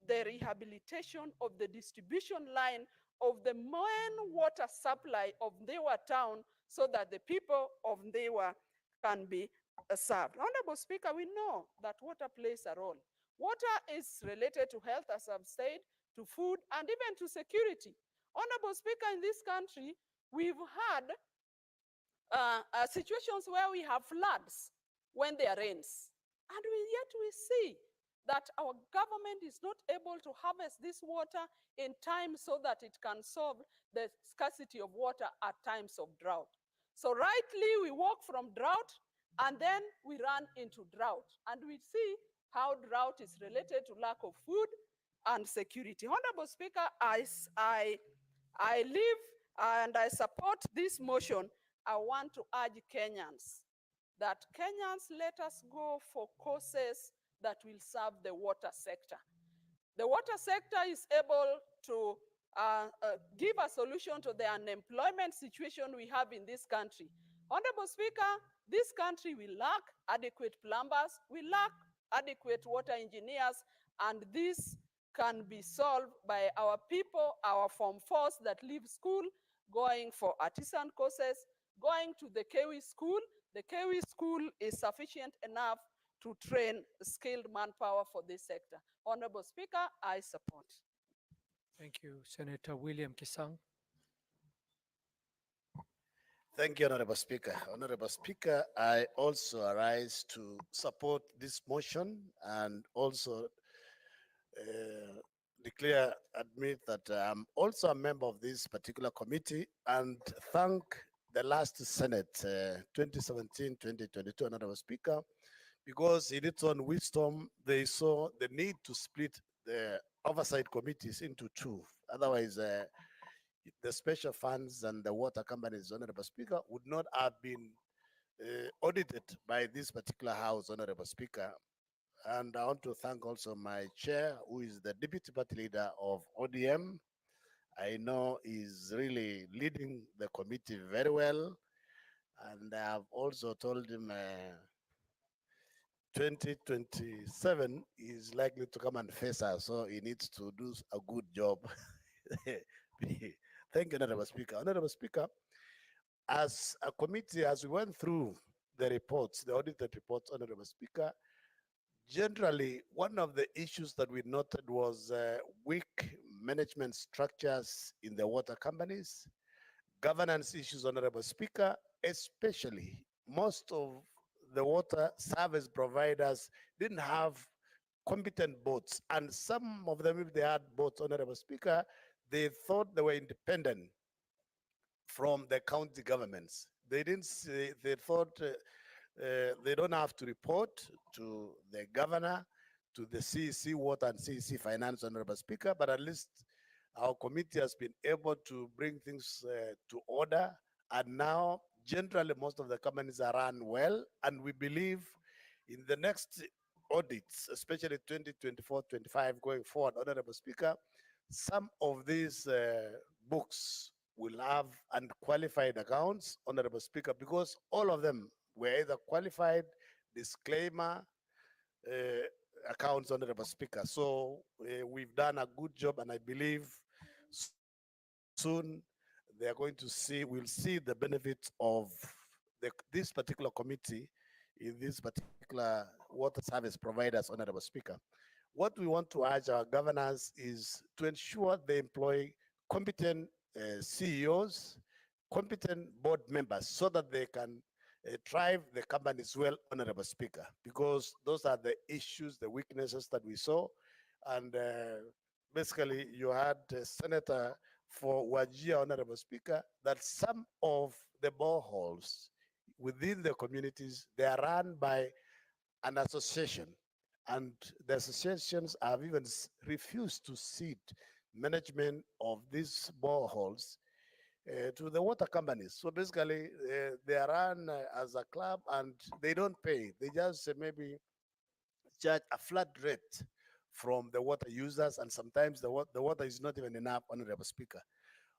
the rehabilitation of the distribution line of the main water supply of Ndiwa Town, so that the people of Ndiwa can be served. Honorable Speaker, we know that water plays a role. Water is related to health, as I've said, to food, and even to security. Honorable Speaker, in this country, we've had situations where we have floods when there rains. And yet we see that our government is not able to harvest this water in time so that it can solve the scarcity of water at times of drought. So rightly, we walk from drought and then we run into drought. And we see how drought is related to lack of food and security. Honorable Speaker, I live and I support this motion. I want to urge Kenyans that Kenyans, let us go for courses that will serve the water sector. The water sector is able to give a solution to the unemployment situation we have in this country. Honorable Speaker, this country will lack adequate plumbers, we lack adequate water engineers, and this can be solved by our people, our Form 4s that leave school, going for artisan courses, going to the Kewi school. The Kewi school is sufficient enough to train skilled manpower for this sector. Honorable Speaker, I support. Thank you, Senator William Kisang. Thank you, Honorable Speaker. Honorable Speaker, I also arise to support this motion and also admit that I'm also a member of this particular committee and thank the last Senate 2017-2022, Honorable Speaker, because in its own wisdom, they saw the need to split the oversight committees into 2. Otherwise, the special funds and the water companies, Honorable Speaker, would not have been audited by this particular house, Honorable Speaker. And I want to thank also my chair, who is the deputy party leader of ODM. I know is really leading the committee very well. And I have also told him 2027 is likely to come and face us, so he needs to do a good job. Thank you, Honorable Speaker. Honorable Speaker, as a committee, as we went through the reports, the audited reports, Honorable Speaker, generally, one of the issues that we noted was weak management structures in the water companies, governance issues, Honorable Speaker, especially most of the water service providers didn't have competent boards, and some of them, if they had boards, Honorable Speaker, they thought they were independent from the county governments. They didn't say, they thought they don't have to report to the governor, to the CEC Water and CEC Finance, Honorable Speaker, but at least our committee has been able to bring things to order. And now, generally, most of the companies are run well. And we believe in the next audits, especially 2024-25 going forward, Honorable Speaker, some of these books will have unqualified accounts, Honorable Speaker, because all of them were either qualified, disclaimer, accounts, Honorable Speaker. So we've done a good job, and I believe soon they are going to see, we'll see the benefits of this particular committee in this particular water service providers, Honorable Speaker. What we want to urge our governors is to ensure they employ competent CEOs, competent board members, so that they can drive the companies well, Honorable Speaker, because those are the issues, the weaknesses that we saw. And basically, you had Senator for Wajir, Honorable Speaker, that some of the boreholes within the communities, they are run by an association, and the associations have even refused to cede management of these boreholes to the water companies. So basically, they are run as a club, and they don't pay. They just maybe charge a flat rate from the water users, and sometimes the water is not even enough, Honorable Speaker.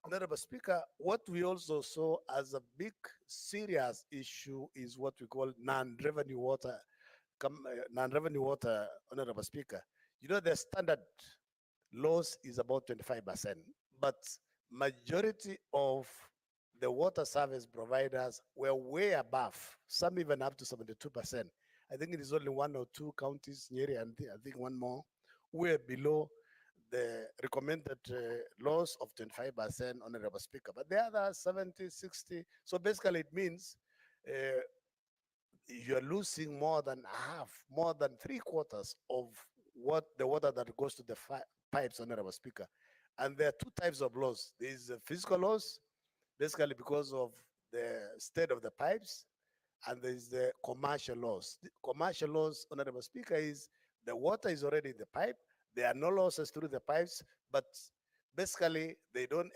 Honorable Speaker, what we also saw as a big serious issue is what we call non-revenue water, non-revenue water, Honorable Speaker. You know, the standard loss is about 25%, but majority of the water service providers were way above, some even up to 72%. I think it is only one or two counties, Nyeri, and I think one more, were below the recommended loss of 25%, Honorable Speaker. But the other 70, 60, so basically it means you're losing more than half, more than 3/4 of what the water that goes to the pipes, Honorable Speaker. And there are two types of loss. There is a physical loss, basically because of the state of the pipes, and there is the commercial loss. The commercial loss, Honorable Speaker, is the water is already in the pipe. There are no losses through the pipes, but basically they don't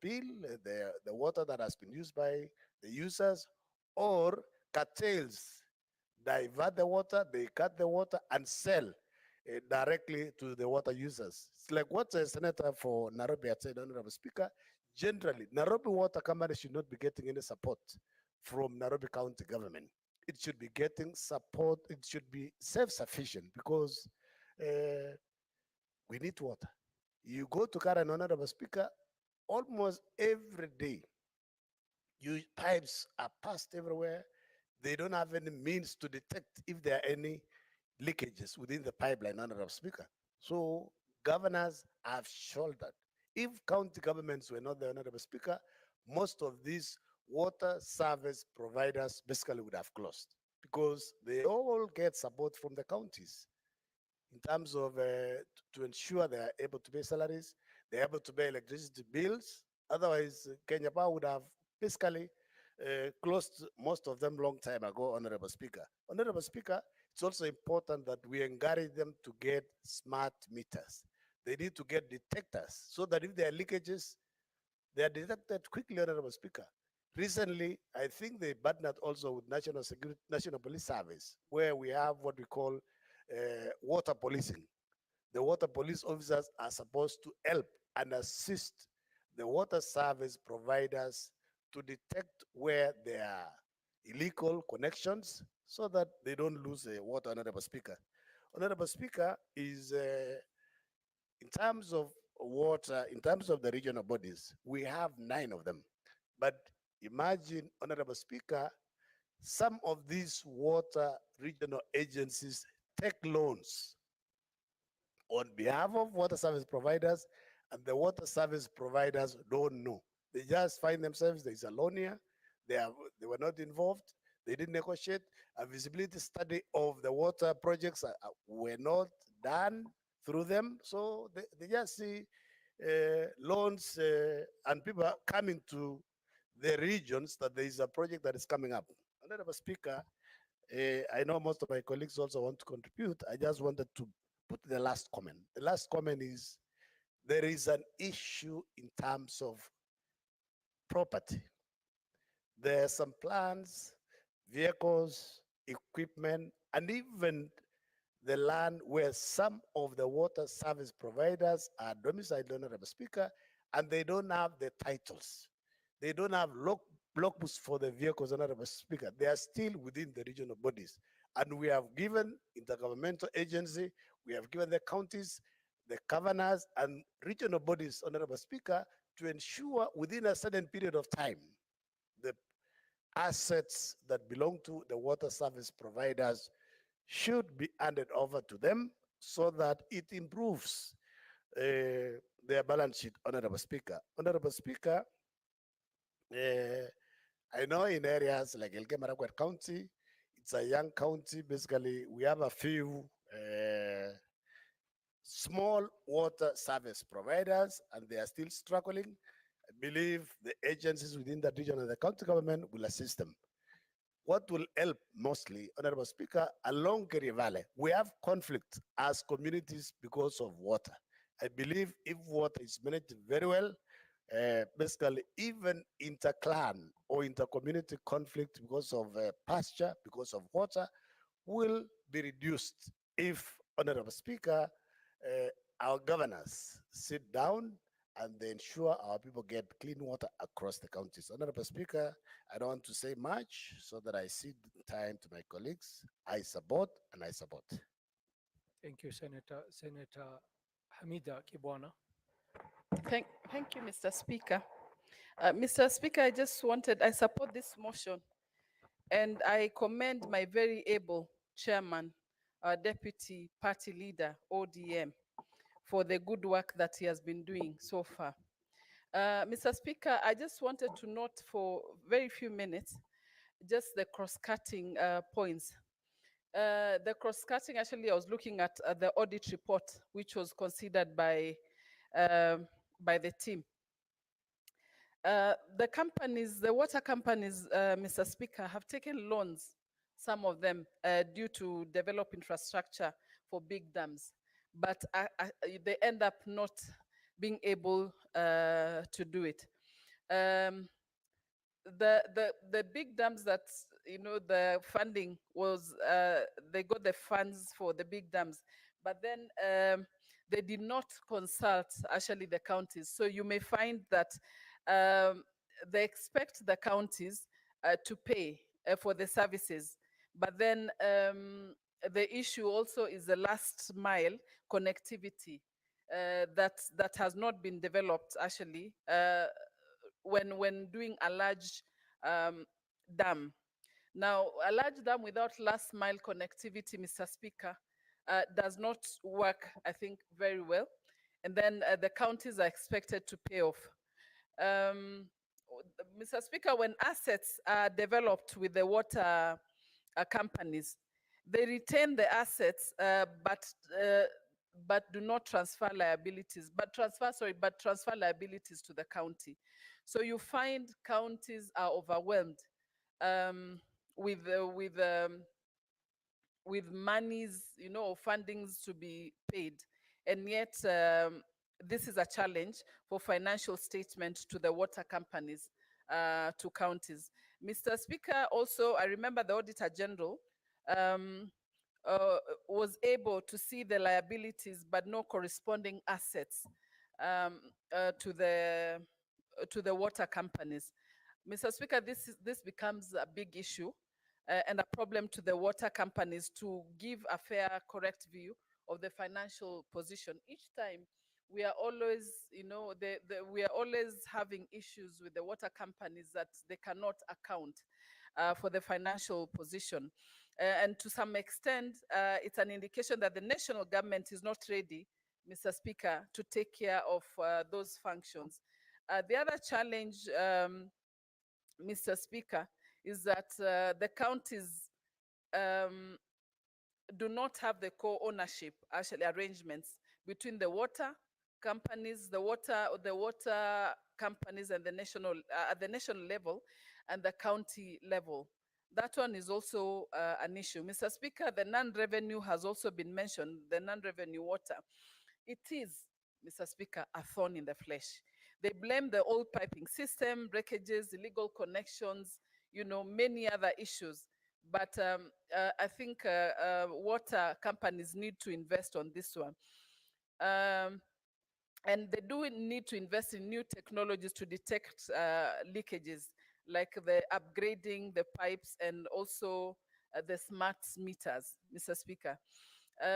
peel the water that has been used by the users, or curtails, divert the water, they cut the water and sell directly to the water users. It's like what the Senator for Nairobi had said, Honorable Speaker. Generally, Nairobi Water Company should not be getting any support from Nairobi County government. It should be getting support. It should be self-sufficient, because we need water. You go to Karen, Honorable Speaker, almost every day, pipes are passed everywhere. They don't have any means to detect if there are any leakages within the pipeline, Honorable Speaker. So governors have shouldered. If county governments were not the Honorable Speaker, most of these water service providers basically would have closed, because they all get support from the counties in terms of to ensure they are able to pay salaries, they're able to pay electricity bills. Otherwise, Kenya Power would have basically closed most of them long time ago, Honorable Speaker. Honorable Speaker, it's also important that we encourage them to get smart meters. They need to get detectors, so that if there are leakages, they are detected quickly, Honorable Speaker. Recently, I think they partnered also with National Security, National Police Service, where we have what we call water policing. The water police officers are supposed to help and assist the water service providers to detect where there are illegal connections, so that they don't lose water, Honorable Speaker. Honorable Speaker, is in terms of water, in terms of the regional bodies, we have 9 of them. But imagine, Honorable Speaker, some of these water regional agencies take loans on behalf of water service providers, and the water service providers don't know. They just find themselves, there's a loan here, they were not involved, they didn't negotiate. A visibility study of the water projects were not done through them, so they just see loans and people are coming to the regions that there is a project that is coming up. Honorable Speaker, I know most of my colleagues also want to contribute. I just wanted to put the last comment. The last comment is there is an issue in terms of property. There are some plans, vehicles, equipment, and even the land where some of the water service providers are domiciled, Honorable Speaker, and they don't have the titles. They don't have block books for the vehicles, Honorable Speaker. They are still within the regional bodies. And we have given intergovernmental agency, we have given the counties, the governors, and regional bodies, Honorable Speaker, to ensure within a certain period of time, the assets that belong to the water service providers should be handed over to them so that it improves their balance sheet, Honorable Speaker. Honorable Speaker, I know in areas like Elgeyo Marakwet County, it's a young county. Basically, we have a few small water service providers, and they are still struggling. I believe the agencies within that region and the county government will assist them. What will help mostly, Honorable Speaker, along Keria Valley, we have conflict as communities because of water. I believe if water is managed very well, basically even inter-clan or inter-community conflict because of pasture, because of water, will be reduced if, Honorable Speaker, our governors sit down and they ensure our people get clean water across the counties. Honorable Speaker, I don't want to say much so that I cede time to my colleagues. I support and I support. Thank you, Senator. Senator Hamida Kibwana. Thank you, Mr. Speaker. Mr. Speaker, I support this motion, and I commend my very able chairman, deputy party leader, ODM, for the good work that he has been doing so far. Mr. Speaker, I just wanted to note for very few minutes, just the cross-cutting points. The cross-cutting, actually, I was looking at the audit report, which was considered by the team. The companies, the water companies, Mr. Speaker, have taken loans, some of them due to develop infrastructure for big dams, but they end up not being able to do it. The big dams that, the funding was, they got the funds for the big dams, but then they did not consult actually the counties. So you may find that they expect the counties to pay for the services, but then the issue also is the last mile connectivity that has not been developed actually when doing a large dam. Now, a large dam without last mile connectivity, Mr. Speaker, does not work, I think, very well. And then the counties are expected to pay off. Mr. Speaker, when assets are developed with the water companies, they retain the assets, but do not transfer liabilities, but transfer liabilities to the county. So you find counties are overwhelmed with monies, fundings to be paid, and yet this is a challenge for financial statement to the water companies, to counties. Mr. Speaker, also I remember the Auditor General was able to see the liabilities but no corresponding assets to the water companies. Mr. Speaker, this becomes a big issue and a problem to the water companies to give a fair, correct view of the financial position. Each time we are always, we are always having issues with the water companies that they cannot account for the financial position. And to some extent, it's an indication that the national government is not ready Mr. Speaker, to take care of those functions. The other challenge, Mr. Speaker, is that the counties do not have the co-ownership, actually arrangements between the water companies, the water companies and the national, at the national level and the county level. That one is also an issue. Mr. Speaker, the non-revenue has also been mentioned, the non-revenue water. It is, Mr. Speaker, a thorn in the flesh. They blame the old piping system, breakages, illegal connections, many other issues. But I think water companies need to invest on this one. And they do need to invest in new technologies to detect leakages, like the upgrading the pipes and also the smart meters, Mr. Speaker.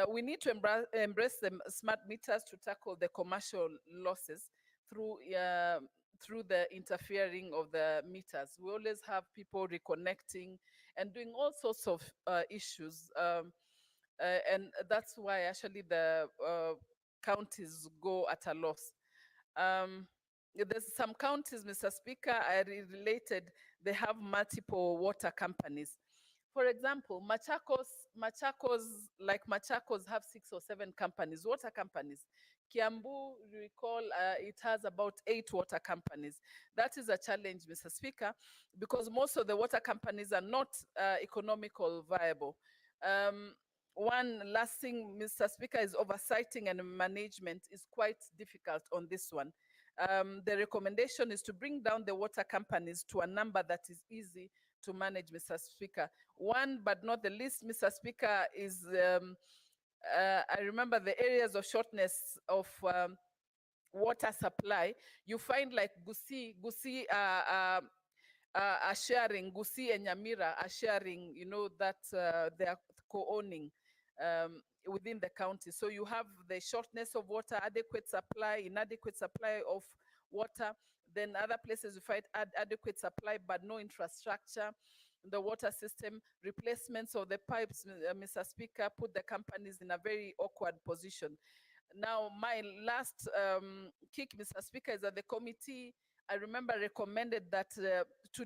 We need to embrace the smart meters to tackle the commercial losses through the interfering of the meters. We always have people reconnecting and doing all sorts of issues. And that's why actually the counties go at a loss. There's some counties, Mr. Speaker, I related, they have multiple water companies. For example, Machakos have 6 or 7 companies, water companies. Kiambu, you recall, it has about 8 water companies. That is a challenge, Mr. Speaker, because most of the water companies are not economical viable. One last thing, Mr. Speaker, is oversighting and management is quite difficult on this one. The recommendation is to bring down the water companies to a number that is easy to manage, Mr. Speaker. One, but not the least, Mr. Speaker, is I remember the areas of shortness of water supply. You find like Gusii are sharing, Gusii and Nyamira are sharing, that they are co-owning within the county. So you have the shortness of water, adequate supply, inadequate supply of water. Then other places you find adequate supply, but no infrastructure. The water system, replacements of the pipes, Mr. Speaker, put the companies in a very awkward position. Now, my last kick, Mr. Speaker, is that the committee, I remember, recommended that to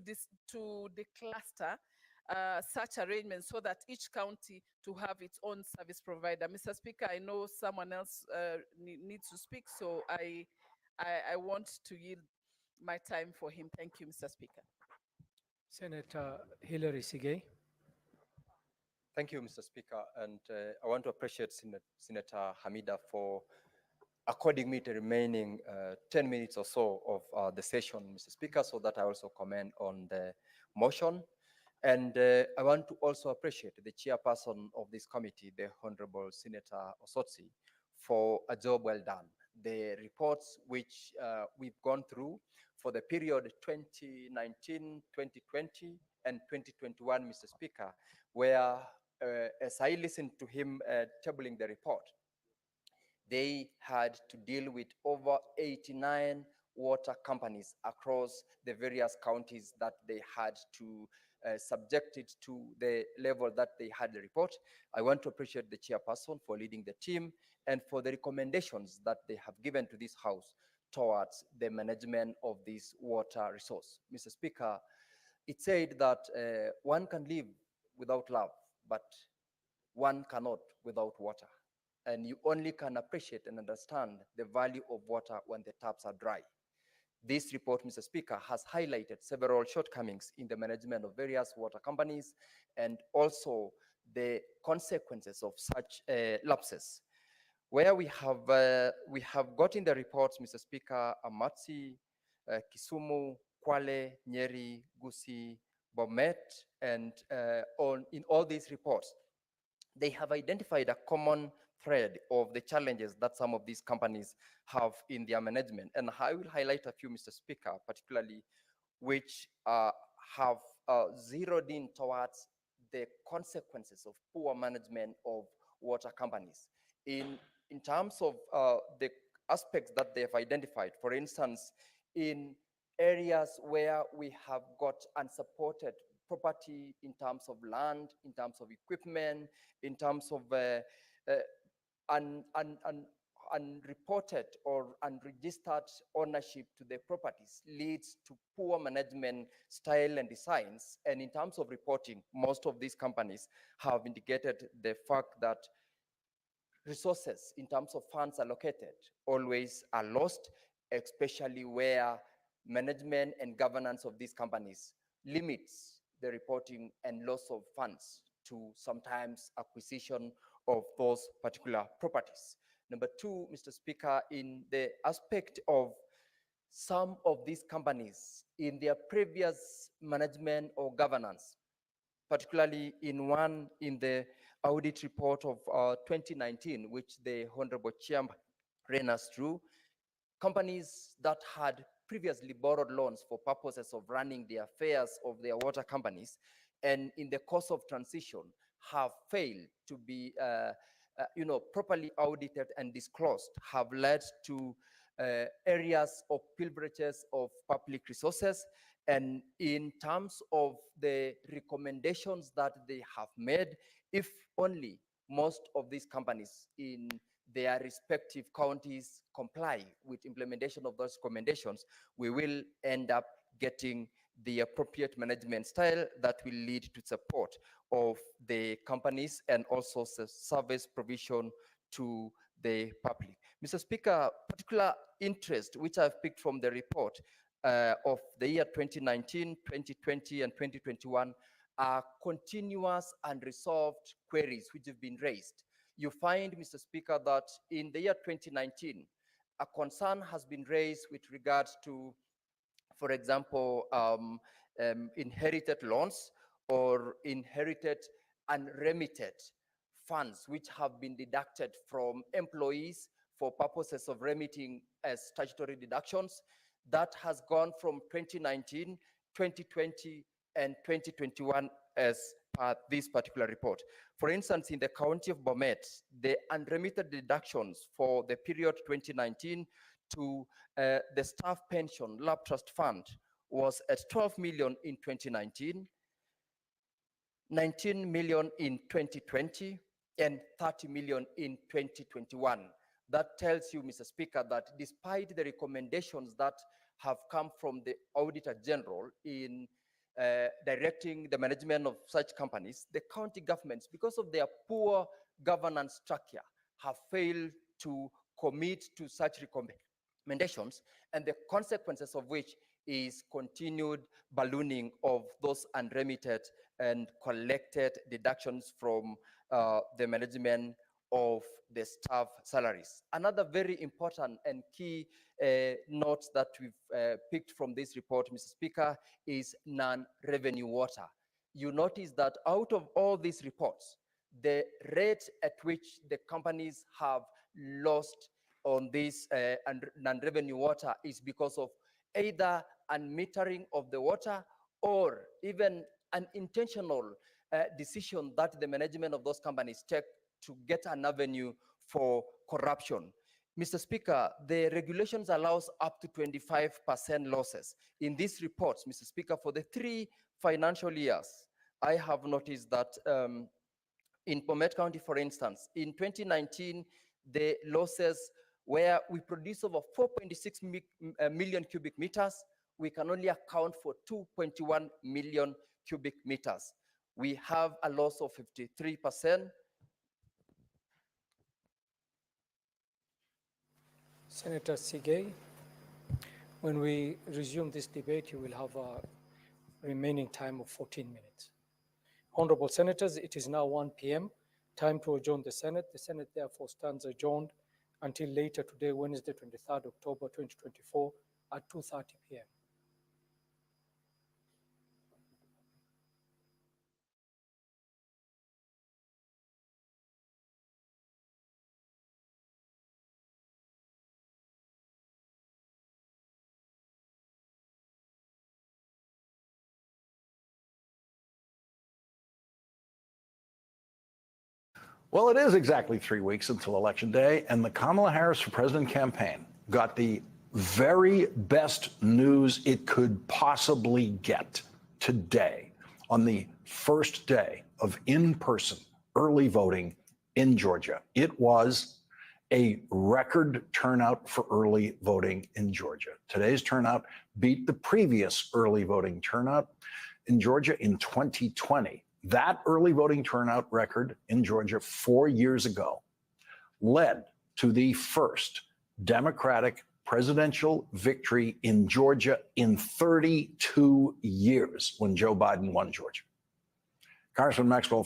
decluster such arrangements so that each county to have its own service provider. Mr. Speaker, I know someone else needs to speak, so I want to yield my time for him. Thank you, Mr. Speaker. Senator Hilary Sigay. Thank you, Mr. Speaker. And I want to appreciate Senator Hamida for according me the remaining 10 minutes or so of the session, Mr. Speaker, so that I also comment on the motion. And I want to also appreciate the chairperson of this committee, the Honorable Senator Osotsi, for a job well done. The reports which we've gone through for the period 2019, 2020, and 2021, Mr. Speaker, where as I listened to him tabling the report, they had to deal with over 89 water companies across the various counties that they had to subject it to the level that they had the report. I want to appreciate the chairperson for leading the team and for the recommendations that they have given to this House towards the management of this water resource. Mr. Speaker, it said that one can live without love, but one cannot without water. And you only can appreciate and understand the value of water when the taps are dry. This report, Mr. Speaker, has highlighted several shortcomings in the management of various water companies and also the consequences of such lapses. Where we have gotten the reports, Mr. Speaker, Amatsi, Kisumu, Kwale, Nyeri, Gusii, Bomet, and in all these reports, they have identified a common thread of the challenges that some of these companies have in their management. And I will highlight a few, Mr. Speaker, particularly which have zeroed in towards the consequences of poor management of water companies. In terms of the aspects that they have identified, for instance, in areas where we have got unsupported property in terms of land, in terms of equipment, in terms of unreported or unregistered ownership to the properties leads to poor management style and designs. And in terms of reporting, most of these companies have indicated the fact that resources in terms of funds allocated always are lost, especially where management and governance of these companies limits the reporting and loss of funds to sometimes acquisition of those particular properties. Number two, Mr. Speaker, in the aspect of some of these companies in their previous management or governance, particularly in one in the audit report of 2019, which the Honorable Chairman ran us through, companies that had previously borrowed loans for purposes of running the affairs of their water companies, and in the course of transition have failed to be properly audited and disclosed, have led to areas of pilferages of public resources. And in terms of the recommendations that they have made, if only most of these companies in their respective counties comply with implementation of those recommendations, we will end up getting the appropriate management style that will lead to support of the companies and also service provision to the public. Mr. Speaker, particular interest which I've picked from the report of the year 2019, 2020, and 2021 are continuous unresolved queries which have been raised. You find, Mr. Speaker, that in the year 2019, a concern has been raised with regards to, for example, inherited loans or inherited unremitted funds which have been deducted from employees for purposes of remitting as statutory deductions. That has gone from 2019, 2020, and 2021 as per this particular report. For instance, in the county of Bomet, the unremitted deductions for the period 2019 to the staff pension lab trust fund was at 12 million in 2019, 19 million in 2020, and 30 million in 2021. That tells you, Mr. Speaker, that despite the recommendations that have come from the Auditor General in directing the management of such companies, the county governments, because of their poor governance structure, have failed to commit to such recommendations, and the consequences of which is continued ballooning of those unremitted and collected deductions from the management of the staff salaries. Another very important and key note that we've picked from this report, Mr. Speaker, is non-revenue water. You notice that out of all these reports, the rate at which the companies have lost on this non-revenue water is because of either unmetering of the water or even an intentional decision that the management of those companies take to get an avenue for corruption. Mr. Speaker, the regulations allows up to 25% losses. In these reports, Mr. Speaker, for the 3 financial years, I have noticed that in Bomet County, for instance, in 2019, the losses where we produce over 4.6 million cubic meters, we can only account for 2.1 million cubic meters. We have a loss of 53%. Senator Sigay, when we resume this debate, you will have a remaining time of 14 minutes. Honorable Senators, it is now 1 p.m. Time to adjourn the Senate. The Senate therefore stands adjourned until later today, Wednesday, 23rd October 2024 at 2:30 p.m. Well, it is exactly 3 weeks until Election Day, and the Kamala Harris for President campaign got the very best news it could possibly get today on the first day of in-person early voting in Georgia. It was a record turnout for early voting in Georgia. Today's turnout beat the previous early voting turnout in Georgia in 2020. That early voting turnout record in Georgia 4 years ago led to the first Democratic presidential victory in Georgia in 32 years when Joe Biden won Georgia. Congressman Maxwell